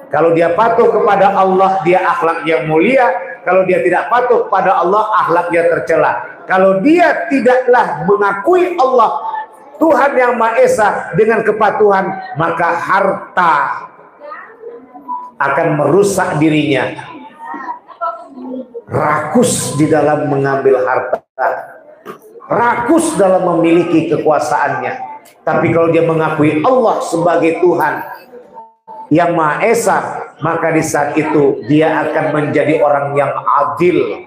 Kalau dia patuh kepada Allah, dia akhlak yang mulia. Kalau dia tidak patuh kepada Allah, akhlaknya tercela. Kalau dia tidaklah mengakui Allah Tuhan yang Maha Esa dengan kepatuhan, maka harta akan merusak dirinya. Rakus di dalam mengambil harta, rakus dalam memiliki kekuasaannya. Tapi kalau dia mengakui Allah sebagai Tuhan yang Maha Esa, maka di saat itu dia akan menjadi orang yang adil,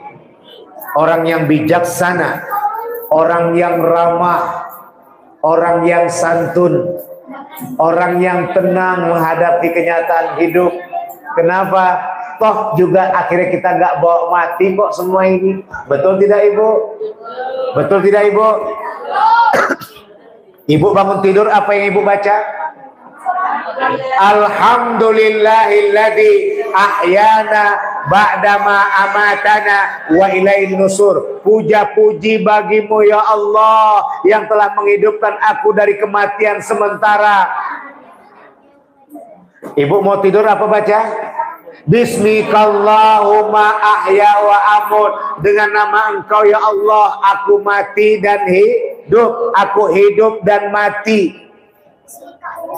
orang yang bijaksana, orang yang ramah, orang yang santun, orang yang tenang menghadapi kenyataan hidup. Kenapa? Toh juga akhirnya kita nggak bawa mati kok semua ini. Betul tidak Ibu? Betul tidak Ibu? Ibu bangun tidur, apa yang Ibu baca? Alhamdulillahilladzi ahyana ba'dama amatana wa ilaihin nusur. Puja-puji bagimu ya Allah yang telah menghidupkan aku dari kematian sementara. Ibu mau tidur apa baca? Bismikallahumma ahya wa amut. Dengan nama Engkau ya Allah aku mati dan hidup, aku hidup dan mati.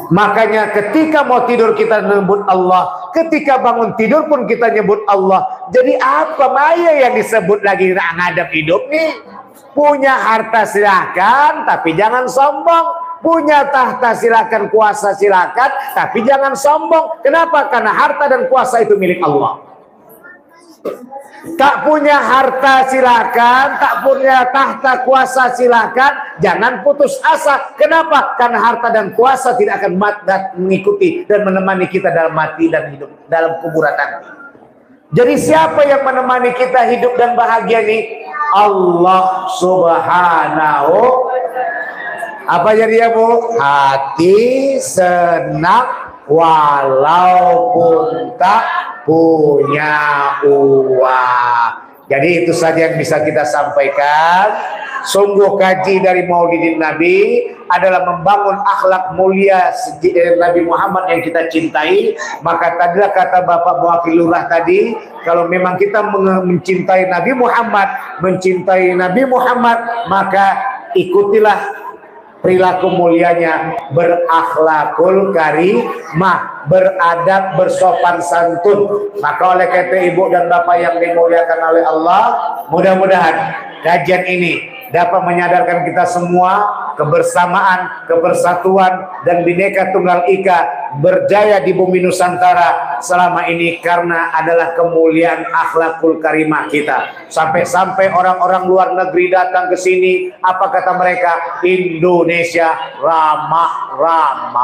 Makanya ketika mau tidur kita menyebut Allah, ketika bangun tidur pun kita nyebut Allah. Jadi apa Maya yang disebut lagi ngadap hidup nih? Punya harta silakan, tapi jangan sombong. Punya tahta silakan, kuasa silakan, tapi jangan sombong. Kenapa? Karena harta dan kuasa itu milik Allah. Tak punya harta silakan, tak punya tahta kuasa silakan, jangan putus asa. Kenapa? Karena harta dan kuasa tidak akan mengikuti dan menemani kita dalam mati dan hidup dalam kuburan nanti. Jadi siapa yang menemani kita hidup dan bahagia nih? Allah Subhanahu. Apa jadi ya Bu? Hati senang walaupun tak punya uang. Jadi itu saja yang bisa kita sampaikan. Sungguh kaji dari Maulidin Nabi adalah membangun akhlak mulia Nabi Muhammad yang kita cintai. Maka tadilah kata Bapak Mewakil Lurah tadi, kalau memang kita mencintai Nabi Muhammad, maka ikutilah perilaku mulianya, berakhlakul karimah, beradab, bersopan santun. Maka oleh kata Ibu dan Bapak yang dimuliakan oleh Allah, mudah-mudahan kajian ini dapat menyadarkan kita semua kebersamaan, kebersatuan, dan Bhinneka Tunggal Ika berjaya di bumi Nusantara selama ini karena adalah kemuliaan akhlakul karimah kita. Sampai-sampai orang-orang luar negeri datang ke sini, apa kata mereka? Indonesia ramah-ramah.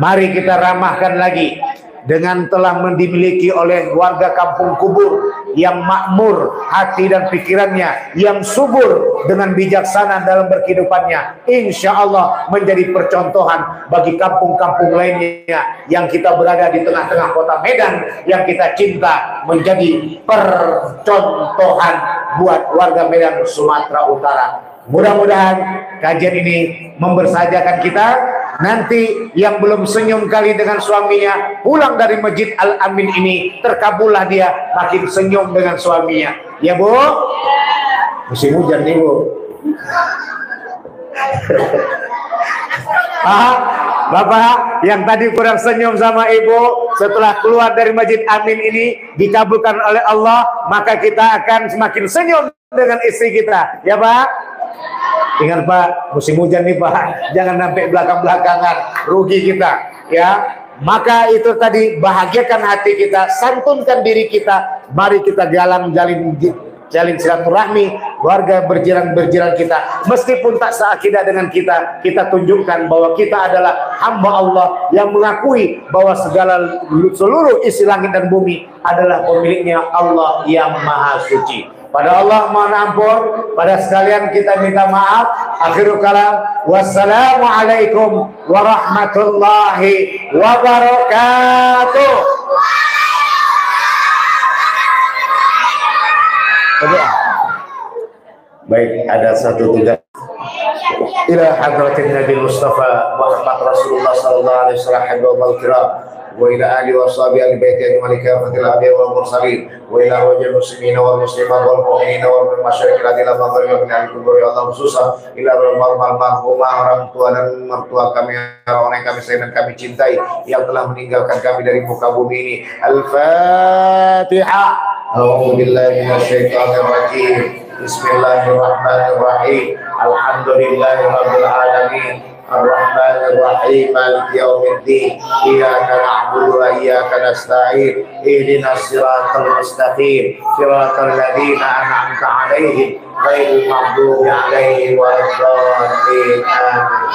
Mari kita ramahkan lagi dengan telah dimiliki oleh warga Kampung Kubur yang makmur hati dan pikirannya, yang subur dengan bijaksana dalam berkehidupannya, insya Allah menjadi percontohan bagi kampung-kampung lainnya yang kita berada di tengah-tengah kota Medan yang kita cinta, menjadi percontohan buat warga Medan Sumatera Utara. Mudah-mudahan kajian ini membersajakan kita. Nanti yang belum senyum kali dengan suaminya, pulang dari Masjid Al-Amin ini, terkabullah dia makin senyum dengan suaminya. Ya Bu? Musim hujan nih Bu. Bapak yang tadi kurang senyum sama Ibu, setelah keluar dari Masjid Amin ini dikabulkan oleh Allah, maka kita akan semakin senyum dengan istri kita. Ya Pak? Ingat Pak, musim hujan nih Pak, jangan sampai belakang-belakangan, rugi kita ya. Maka itu tadi, bahagiakan hati kita, santunkan diri kita. Mari kita jalin silaturahmi warga berjiran kita, meskipun tak seakidah dengan kita. Kita tunjukkan bahwa kita adalah hamba Allah yang mengakui bahwa seluruh isi langit dan bumi adalah pemiliknya Allah yang Maha Suci. Pada Allah mohon ampun, pada sekalian kita minta maaf. Akhirul kalam. Wassalamualaikum warahmatullahi wabarakatuh. Baik, ada satu tugas ila hadratin Nabi Mustafa Muhammad Rasulullah sallallahu alaihi wasallam wal kiram wa ila alihi wa sahbihi al-baiti ajma'in kafatil anbiya wal mursalin wa ila wajhil muslimin wal muslimat wal mu'minin wal masyayikh ladina maghrib min al-kubur ya Allah khususan ila marhumah orang tua dan mertua kami orang yang kami sayang dan kami cintai yang telah meninggalkan kami dari muka bumi ini. Al-Fatihah. A'udzu billahi minasyaitonir rajim. Bismillahirrahmanirrahim. Alhamdulillahirabbil alamin. Ar-Rahmanir Rahim. Maliki yaumiddin. Iyyaka na'budu wa iyyaka nasta'in. Ihdinas siratal mustaqim. Siratal ladzina an'amta 'alaihim ghairil maghdubi 'alaihim waladdallin. Amin.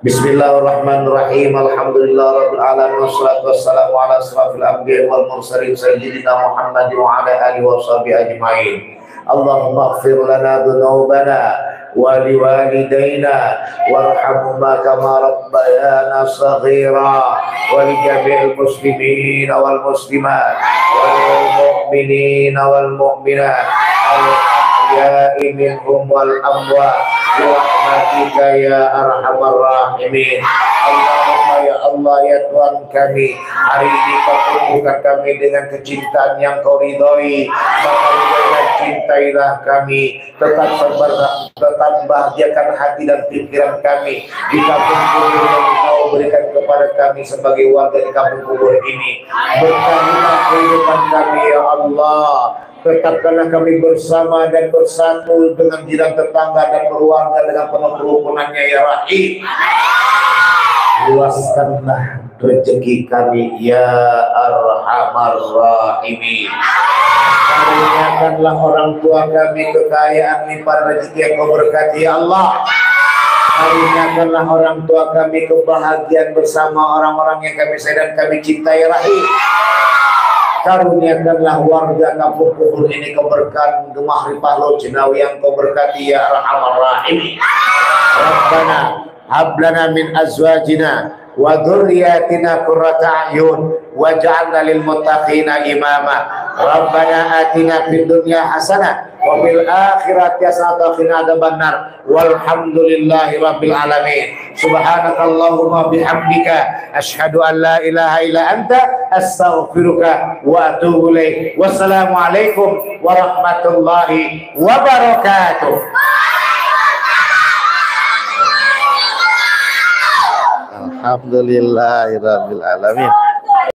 Bismillahirrahmanirrahim. Alhamdulillahirabbil alamin wassalatu wassalamu ala asrafil anbiya'i wal mursalin sayyidina Muhammadin wa ala alihi washabihi ajmain. Allahumma ighfir lana dhunubana wa liwalidayna warhamhuma kama rabbayana shaghira wa li jami'il muslimin wal muslimat wal mu'minin wal mu'minat al-ahya'i minhum wal amwat bi rahmatika ya arhamar rahimin. Allahumma ya Allah ya Tuhan kami, hari ini pertemukan kami dengan kecintaan yang Kau ridhoi, maka dengan cintailah kami, tetap bahagiakan hati dan pikiran kami di kampung kubur yang Kau berikan kepada kami sebagai warga di kampung kubur ini. Berkahilah kehidupan kami ya Allah. Tetapkanlah kami bersama dan bersatu dengan jiran tetangga dan keluarga dengan penuh kerukunannya ya Rahim. Luaskanlah rezeki kami ya Arhamar Rahimin. Karuniakanlah orang tua kami kekayaan limpahan rezeki yang Kau berkati ya Allah. Karuniakanlah orang tua kami kebahagiaan bersama orang-orang yang kami sayang dan kami cintai Rahim. Karuniakanlah warga kampung kubur ini keberkahan gemah ripah lo jenawi yang Kau berkati ya Arhamar Rahimin. Rabbana hablana min azwajina wa dzurriyyatina qurrata a'yun waj'alna lil muttaqina imama. Rabbana atina fid dunya hasanah wa fil akhirati hasanah wa qina adzabannar. Walhamdulillahi rabbil alamin. Subhanakallahumma bihamdika asyhadu an la ilaha illa anta astaghfiruka wa atubu ilaik. Wassalamu alaikum warahmatullahi wabarakatuh. Alhamdulillahirabbil alamin.